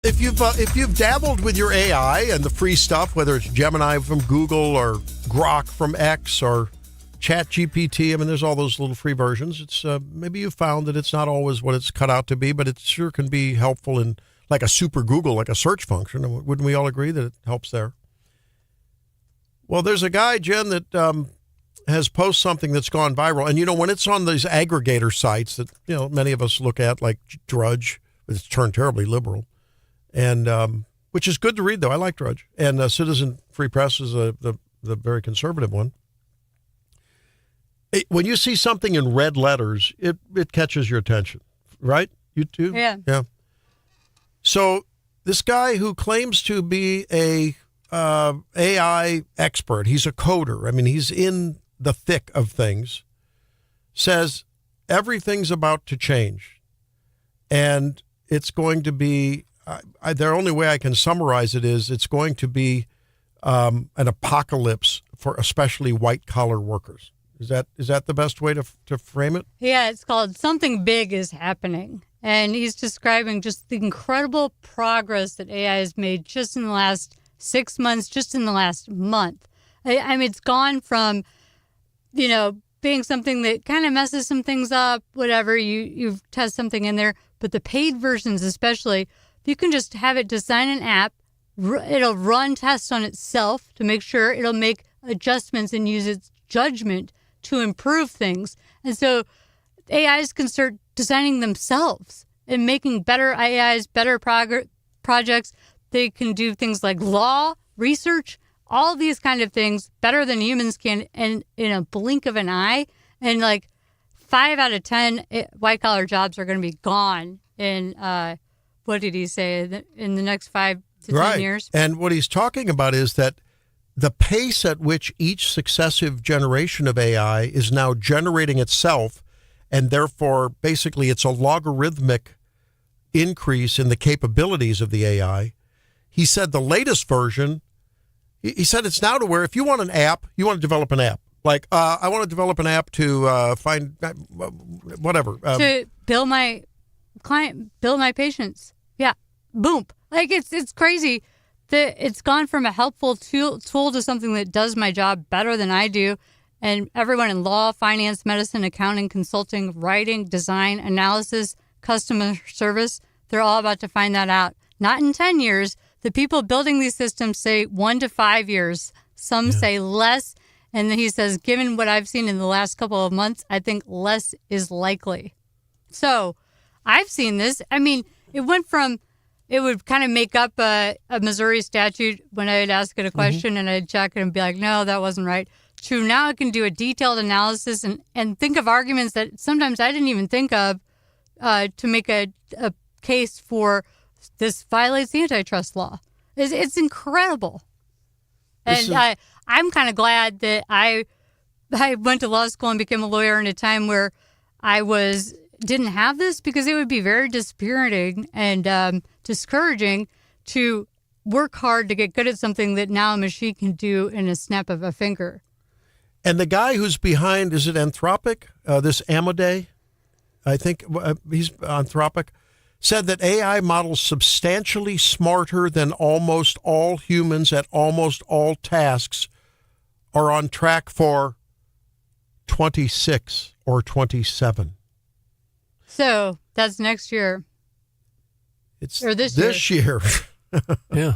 if you've dabbled with your AI and the free stuff, whether it's Gemini from Google or Grok from X or ChatGPT, I mean, there's all those little free versions. It's maybe you found that it's not always what it's cut out to be, but it sure can be helpful in like a super Google, like a search function. Wouldn't we all agree that it helps there? Well, there's a guy, Jen, that has posted something that's gone viral. And, when it's on these aggregator sites that, many of us look at, like Drudge, it's turned terribly liberal, and which is good to read, though. I like Drudge. And Citizen Free Press is the very conservative one. When you see something in red letters, it catches your attention, right? You too? Yeah. Yeah. So this guy who claims to be a AI expert, he's a coder. I mean, he's in the thick of things, says everything's about to change. And it's going to be, the only way I can summarize it is it's going to be an apocalypse for especially white-collar workers. Is that the best way to frame it? Yeah, it's called Something Big is Happening. And he's describing just the incredible progress that AI has made just in the last 6 months, just in the last month. I mean, it's gone from, being something that kind of messes some things up, whatever, you test something in there. But the paid versions especially, you can just have it design an app. It'll run tests on itself to make sure it'll make adjustments and use its judgment to improve things. And so AIs can start designing themselves and making better AIs, better projects. They can do things like law, research, all these kind of things better than humans can, and in a blink of an eye. And like 5 out of 10 white-collar jobs are going to be gone in, what did he say, in the next 5 to 10 years? And what he's talking about is that the pace at which each successive generation of AI is now generating itself, and therefore basically it's a logarithmic increase in the capabilities of the AI. He said the latest version, he said it's now to where if you want an app, you want to develop an app. Like, I want to develop an app to find whatever. To bill my client, bill my patients. Yeah, boom. Like, it's crazy. It's gone from a helpful tool to something that does my job better than I do. And everyone in law, finance, medicine, accounting, consulting, writing, design, analysis, customer service, they're all about to find that out. Not in 10 years. The people building these systems say 1 to 5 years. Some say less. And then he says, given what I've seen in the last couple of months, I think less is likely. So I've seen this. I mean, it went from, it would kind of make up a Missouri statute when I would ask it a question and I'd check it and be like, no, that wasn't right. To now it can do a detailed analysis and think of arguments that sometimes I didn't even think of to make a case for this violates the antitrust law. It's incredible. And I'm kind of glad that I went to law school and became a lawyer in a time where I didn't have this, because it would be very dispiriting and discouraging to work hard to get good at something that now a machine can do in a snap of a finger. And the guy who's behind, is it Anthropic? This Amadei, I think he's Anthropic, said that AI models substantially smarter than almost all humans at almost all tasks are on track for 26 or 27. So that's next year. It's this year. Yeah.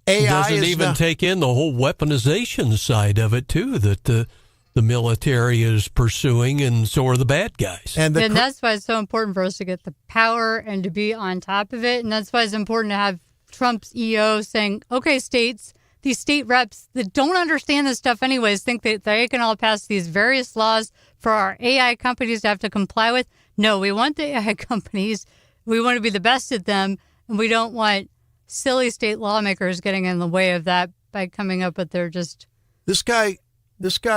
AI doesn't even take in the whole weaponization side of it, too, that the military is pursuing, and so are the bad guys. And that's why it's so important for us to get the power and to be on top of it. And that's why it's important to have Trump's EO saying, okay, states, these state reps that don't understand this stuff anyways, think that they can all pass these various laws for our AI companies to have to comply with. No, we want the AI companies. We want to be the best at them. And we don't want silly state lawmakers getting in the way of that by coming up with their just... This guy,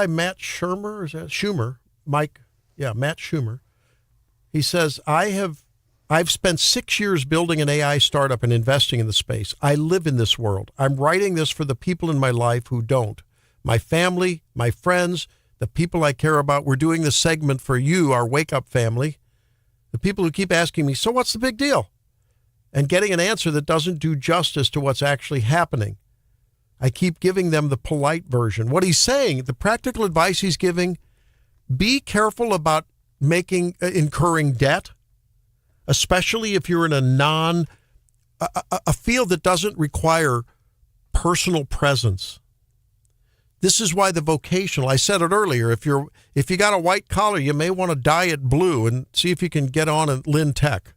Matt Schumer, is that Schumer? Mike, yeah, Matt Schumer. He says, I've spent 6 years building an AI startup and investing in the space. I live in this world. I'm writing this for the people in my life who don't. My family, my friends, the people I care about. We're doing this segment for you, our Wake Up family. The people who keep asking me, so what's the big deal? and getting an answer that doesn't do justice to what's actually happening. I keep giving them the polite version. What he's saying, the practical advice he's giving, be careful about incurring debt, especially if you're in a field that doesn't require personal presence. This is why the vocational, I said it earlier, if you got a white collar, you may want to dye it blue and see if you can get on at Lynn Tech.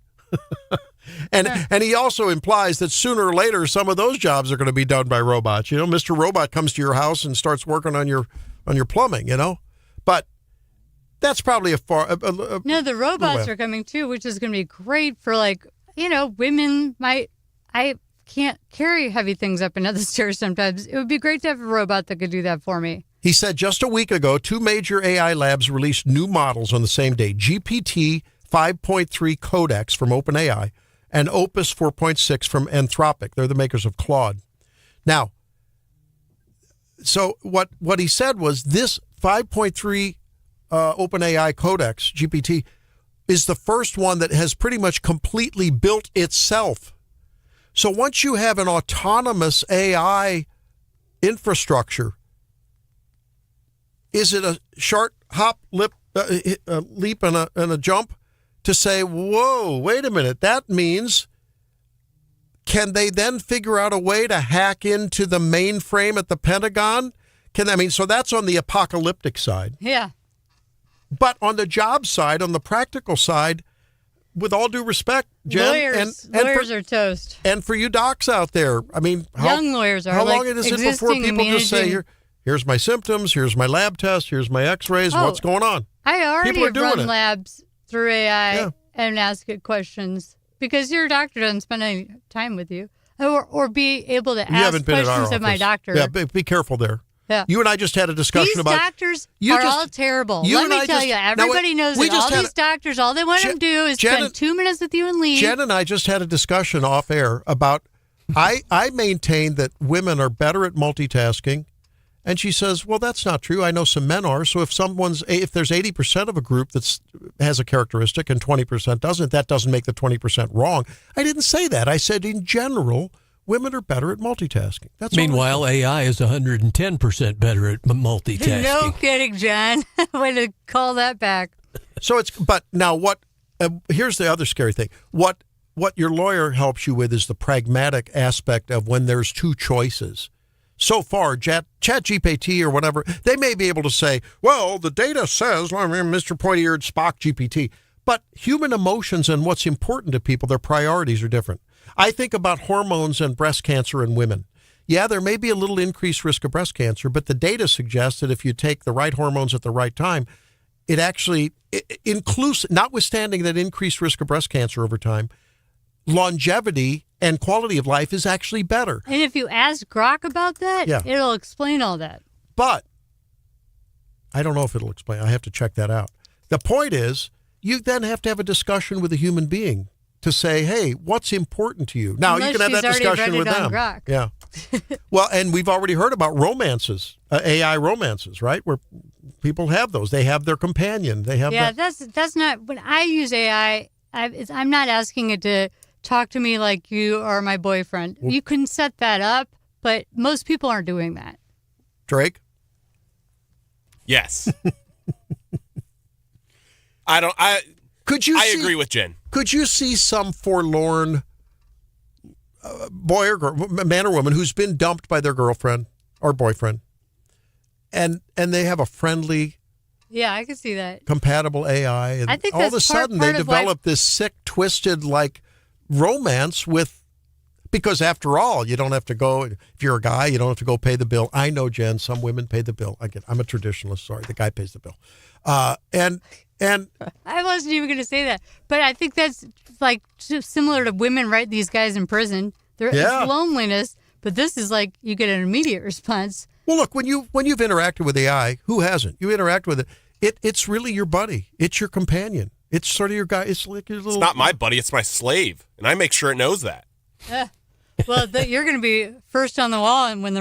And he also implies that sooner or later some of those jobs are going to be done by robots. You know, Mr. Robot comes to your house and starts working on your plumbing, you know. But that's probably No, the robots are coming too, which is going to be great for, like, you know, women I can't carry heavy things up and down the stairs sometimes. It would be great to have a robot that could do that for me. He said just a week ago, 2 major AI labs released new models on the same day. GPT 5.3 Codex from OpenAI and Opus 4.6 from Anthropic. They're the makers of Claude. Now, so what he said was this 5.3 OpenAI Codex, GPT, is the first one that has pretty much completely built itself. So once you have an autonomous AI infrastructure, is it a short leap and a jump to say, whoa, wait a minute, that means can they then figure out a way to hack into the mainframe at the Pentagon? So that's on the apocalyptic side. Yeah. But on the job side, on the practical side, with all due respect, Jen, lawyers are toast. And for you docs out there, I mean, young lawyers are. How long is it before people just say, here's my symptoms, here's my lab test, here's my x-rays, what's going on? I already run labs through AI and ask it questions because your doctor doesn't spend any time with you. Or be able to ask questions of my doctor. Yeah, be careful there. Yeah. You and I just had a discussion about... These doctors are all terrible. Let me tell you, everybody knows that all these doctors, all they want them to do is spend 2 minutes with you and leave. Jen and I just had a discussion off air about... I maintain that women are better at multitasking, and she says, well, that's not true. I know some men are. So if there's 80% of a group that has a characteristic and 20% doesn't, that doesn't make the 20% wrong. I didn't say that. I said in general... women are better at multitasking. Meanwhile, AI is 110% better at multitasking. No kidding, John. Way to call that back. But now here's the other scary thing. What your lawyer helps you with is the pragmatic aspect of when there's 2 choices. So far, ChatGPT or whatever, they may be able to say, well, the data says, Mr. Pointy-eared Spock GPT. But human emotions and what's important to people, their priorities are different. I think about hormones and breast cancer in women. Yeah, there may be a little increased risk of breast cancer, but the data suggests that if you take the right hormones at the right time, it actually, notwithstanding that increased risk of breast cancer over time, longevity and quality of life is actually better. And if you ask Grok about that, it'll explain all that. But I don't know if it'll explain. I have to check that out. The point is, you then have to have a discussion with a human being to say, hey, what's important to you? Now, unless you can have that discussion with them. Grok. Yeah. Well, and we've already heard about romances, AI romances, right? Where people have those. They have their companion. They have that's not, when I use AI, I'm not asking it to talk to me like you are my boyfriend. Well, you can set that up, but most people aren't doing that. Drake? Yes. I agree with Jen. Could you see some forlorn boy or girl, man or woman who's been dumped by their girlfriend or boyfriend, and they have a friendly, I can see that, compatible AI, and I think all of a sudden they develop this sick, twisted romance with, because after all, you don't have to go, if you're a guy, you don't have to go pay the bill. I know, Jen, some women pay the bill. I'm a traditionalist. Sorry, the guy pays the bill, and I wasn't even going to say that, but I think that's similar to women, right? These guys in prison, it's loneliness, but this is you get an immediate response. Well, look, when you've interacted with AI, who hasn't? You interact with it. It's really your buddy. It's your companion. It's sort of your guy. It's like your little. It's not my buddy. It's my slave, and I make sure it knows that. Well, you're going to be first on the wall, and when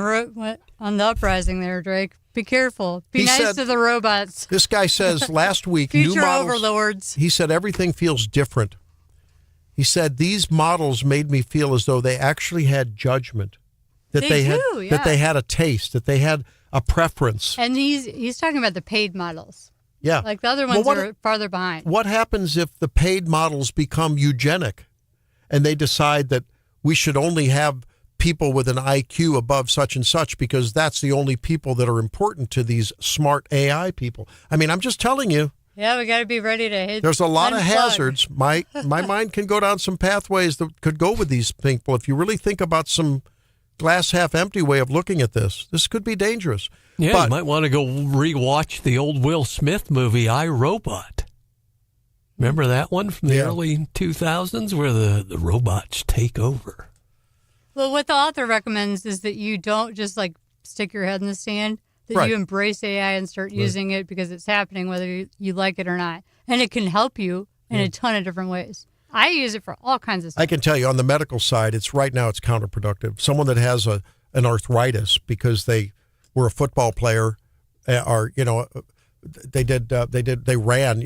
on the uprising there, Drake. Be careful. Be nice to the robots. This guy says last week, future new models, overlords. He said everything feels different. He said, these models made me feel as though they actually had judgment, that They had do, yeah. that they had a taste, that they had a preference. And he's talking about the paid models. Yeah. Like the other ones are farther behind. What happens if the paid models become eugenic and they decide that we should only have people with an IQ above such and such because that's the only people that are important to these smart AI people? I mean, I'm just telling you. Yeah, we got to be ready to hit. There's a lot of unplug. hazards. My mind can go down some pathways that could go with these people. If you really think about some glass half empty way of looking at this could be dangerous. Yeah, but you might want to go rewatch the old Will Smith movie, I, Robot. Remember that one from the early 2000s where the robots take over? Well, what the author recommends is that you don't just like stick your head in the sand, that you embrace AI and start using it because it's happening whether you like it or not. And it can help you in a ton of different ways. I use it for all kinds of stuff. I can tell you on the medical side, it's counterproductive. Someone that has an arthritis because they were a football player or, they ran,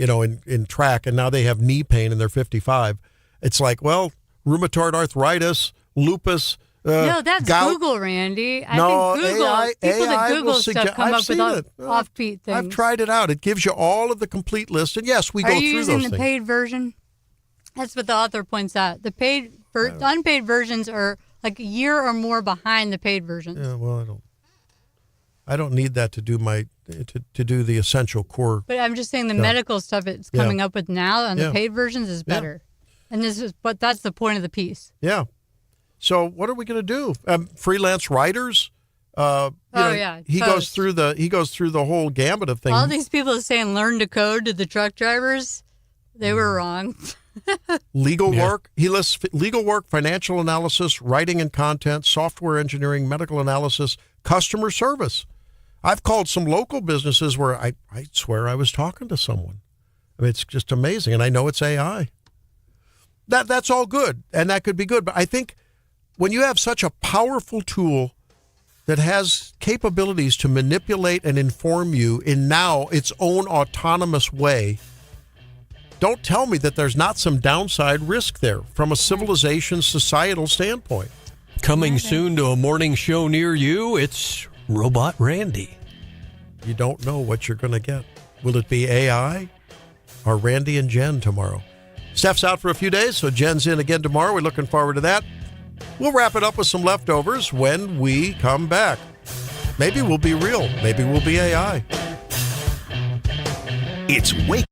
in track and now they have knee pain and they're 55. It's like, well, rheumatoid arthritis, lupus, no, that's gout. Google, Randy. I No, think Google, people that Google stuff come I've up with offbeat things. I've tried it out. It gives you all of the complete list. And yes, we go through those things. Are you using the paid version? That's what the author points out. The unpaid versions are like a year or more behind the paid versions. Yeah, well, I don't need that to do to do the essential core. But I'm just saying the medical stuff it's coming up with now on the paid versions is better. And that's the point of the piece. Yeah. So what are we going to do? Freelance writers? He goes through the whole gambit of things. All these people saying learn to code to the truck drivers, they were wrong. Legal work. He lists legal work, financial analysis, writing and content, software engineering, medical analysis, customer service. I've called some local businesses where I swear I was talking to someone. I mean, it's just amazing. And I know it's AI. That's all good. And that could be good. But I think when you have such a powerful tool that has capabilities to manipulate and inform you in now its own autonomous way, don't tell me that there's not some downside risk there from a civilization, societal standpoint. Coming soon to a morning show near you, it's Robot Randy. You don't know what you're going to get. Will it be AI or Randy and Jen tomorrow? Steph's out for a few days, so Jen's in again tomorrow. We're looking forward to that. We'll wrap it up with some leftovers when we come back. Maybe we'll be real. Maybe we'll be AI. It's Wake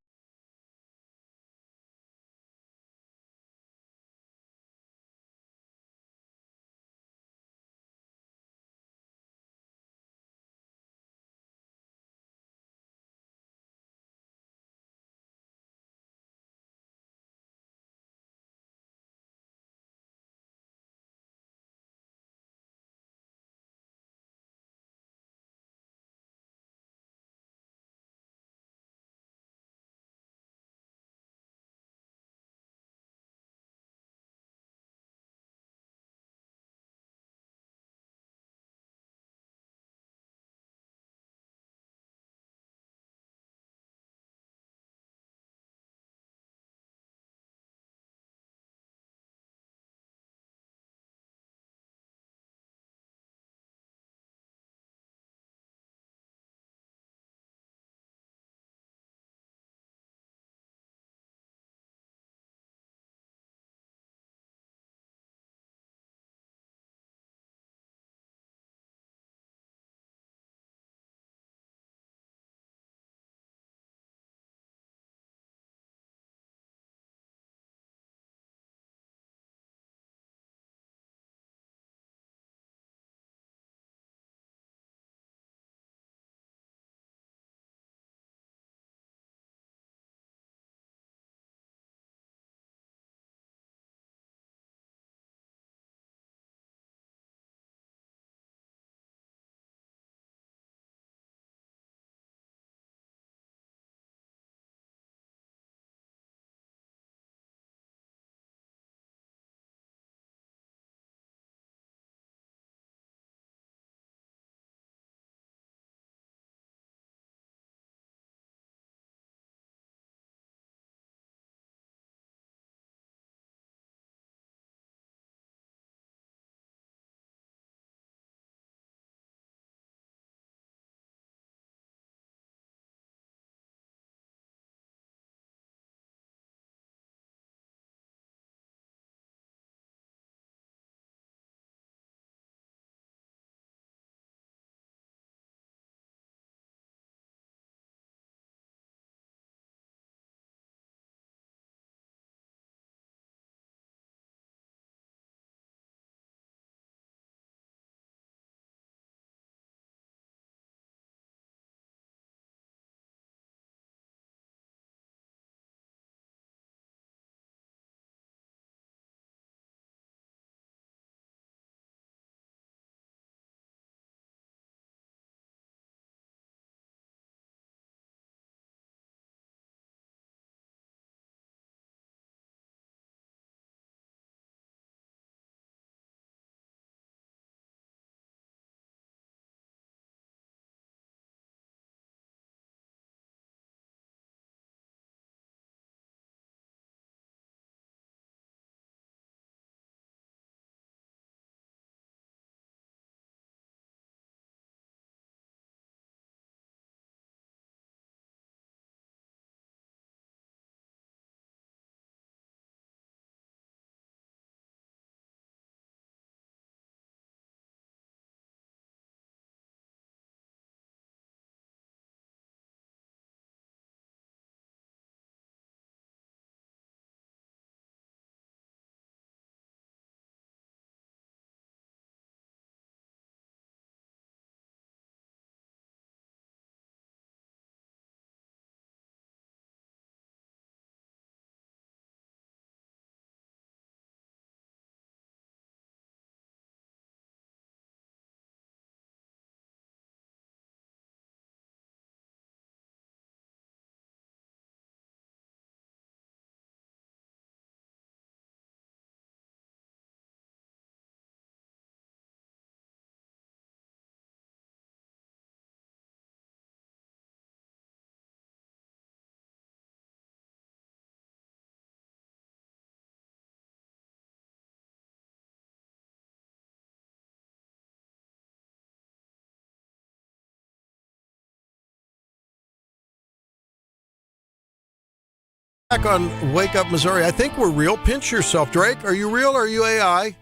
Back on Wake Up Missouri. I think we're real. Pinch yourself. Drake, are you real or are you AI?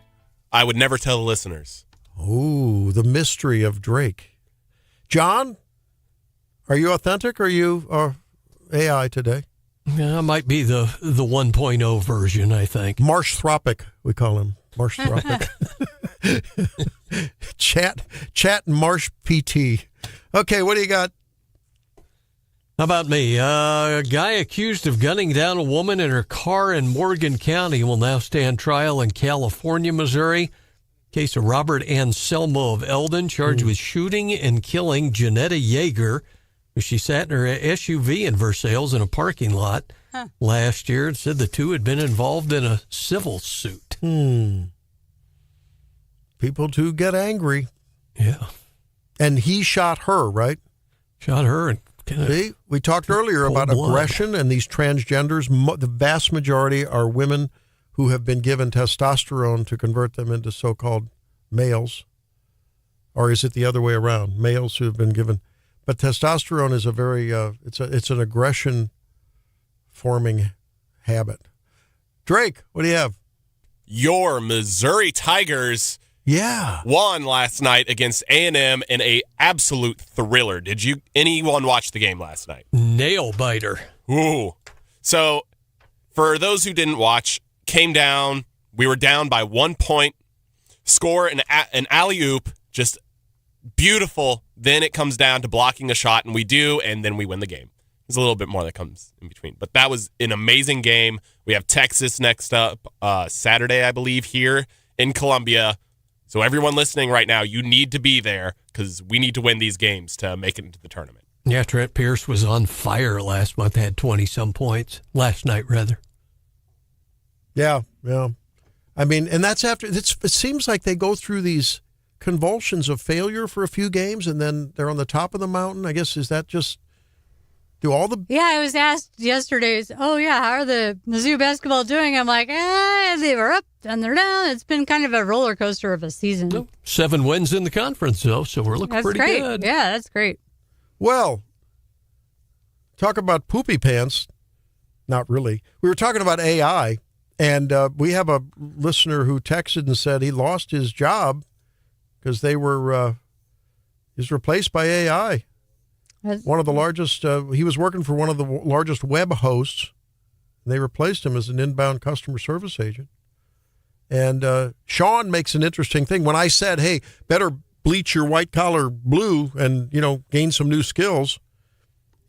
I would never tell the listeners. Ooh, the mystery of Drake. John, are you authentic or are you AI today? Yeah, I might be the 1.0 version, I think. Marsh Thropic, we call him. Marsh Thropic. Chat and Marsh PT. Okay, what do you got? How about me? A guy accused of gunning down a woman in her car in Morgan County will now stand trial in California, Missouri. Case of Robert Anselmo of Eldon, charged with shooting and killing Janetta Yeager. She sat in her SUV in Versailles in a parking lot last year and said the two had been involved in a civil suit. People do get angry. Yeah. And he shot her, right? Shot her. And see, we talked earlier about aggression and these transgenders. The vast majority are women who have been given testosterone to convert them into so-called males. Or is it the other way around? Males who have been given... But testosterone is a very, it's an aggression-forming habit. Drake, what do you have? Your Missouri Tigers won last night against A&M in a absolute thriller. Did anyone watch the game last night? Nail biter. Ooh. So, for those who didn't watch, came down, we were down by 1 point, score an alley-oop, just beautiful. Then it comes down to blocking a shot, and we do, and then we win the game. There's a little bit more that comes in between. But that was an amazing game. We have Texas next up Saturday, I believe, here in Columbia. So everyone listening right now, you need to be there because we need to win these games to make it into the tournament. Yeah, Trent Pierce was on fire last month, had 20-some points. Last night, rather. Yeah. I mean, and that's after, it seems like they go through these convulsions of failure for a few games, and then they're on the top of the mountain. I guess, is that just... Do all the... Yeah, I was asked yesterday, how are the Mizzou basketball doing? I'm like, they were up and they're down. It's been kind of a roller coaster of a season. 7 wins in the conference, though, so we're looking pretty great. good. Yeah, that's great. Well, talk about poopy pants. Not really. We were talking about AI, and we have a listener who texted and said he lost his job because he was replaced by AI. One of the largest, he was working for one of the largest web hosts, and they replaced him as an inbound customer service agent. And Sean makes an interesting thing. When I said, hey, better bleach your white collar blue and, gain some new skills,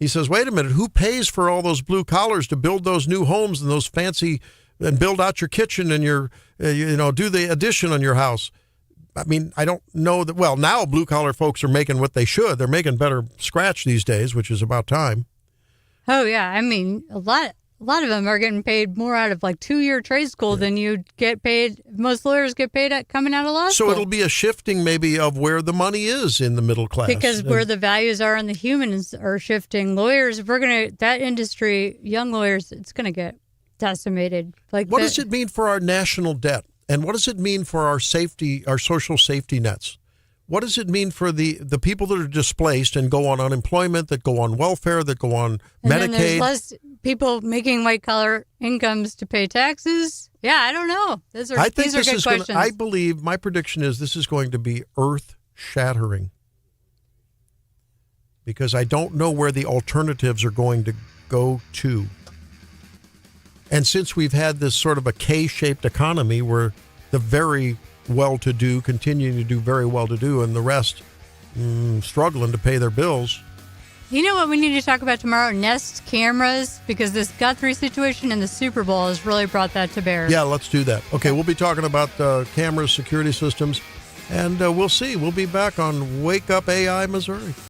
he says, wait a minute, who pays for all those blue collars to build those new homes and those fancy, and build out your kitchen and your, do the addition on your house? I mean, I don't know that. Well, now blue-collar folks are making what they should. They're making better scratch these days, which is about time. Oh, yeah. I mean, a lot of them are getting paid more out of 2-year trade school than you'd get paid. Most lawyers get paid at coming out of law school. So it'll be a shifting maybe of where the money is in the middle class. Because where the values are and the humans are shifting. Lawyers, if we're going to, that industry, young lawyers, it's going to get decimated. What does it mean for our national debt? And what does it mean for our safety, our social safety nets? What does it mean for the people that are displaced and go on unemployment, that go on welfare, that go on Medicaid? Then there's less people making white-collar incomes to pay taxes. Yeah, I don't know. These are good questions. I believe, my prediction is this is going to be earth-shattering. Because I don't know where the alternatives are going to go to. And since we've had this sort of a K-shaped economy where the very well-to-do continue to do very well-to-do and the rest struggling to pay their bills. You know what we need to talk about tomorrow? Nest cameras, because this Guthrie situation in the Super Bowl has really brought that to bear. Yeah, let's do that. Okay, we'll be talking about cameras, security systems, and we'll see. We'll be back on Wake Up AI Missouri.